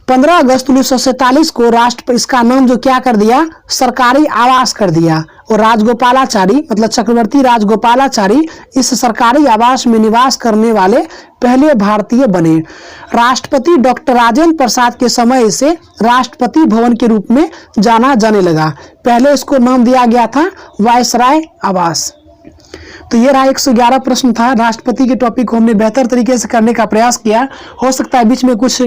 15 अगस्त 1947 को इसका नाम जो क्या कर दिया? सरकारी आवास कर दिया। और राजगोपालाचारी मतलब चक्रवर्ती राजगोपालाचारी इस सरकारी आवास में निवास करने वाले पहले भारतीय बने। राष्ट्रपति डॉक्टर राजेंद्र प्रसाद के समय इसे राष्ट्रपति भवन के रूप में जाना जाने लगा। पहले इसको नाम दिया गया था वायसराय आवास। तो ये रहा 111 प्रश्न था। राष्ट्रपति के टॉपिक को हमने बेहतर तरीके से करने का प्रयास किया। हो सकता है बीच में कुछ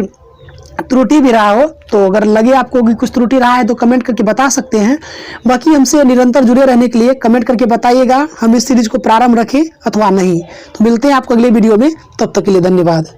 त्रुटि भी रहा हो, तो अगर लगे आपको कि कुछ त्रुटि रहा है तो कमेंट करके बता सकते हैं। बाकी हमसे निरंतर जुड़े रहने के लिए कमेंट करके बताइएगा हम इस सीरीज को प्रारंभ रखें अथवा नहीं। तो मिलते हैं आपको अगले वीडियो में, तब तक के लिए धन्यवाद।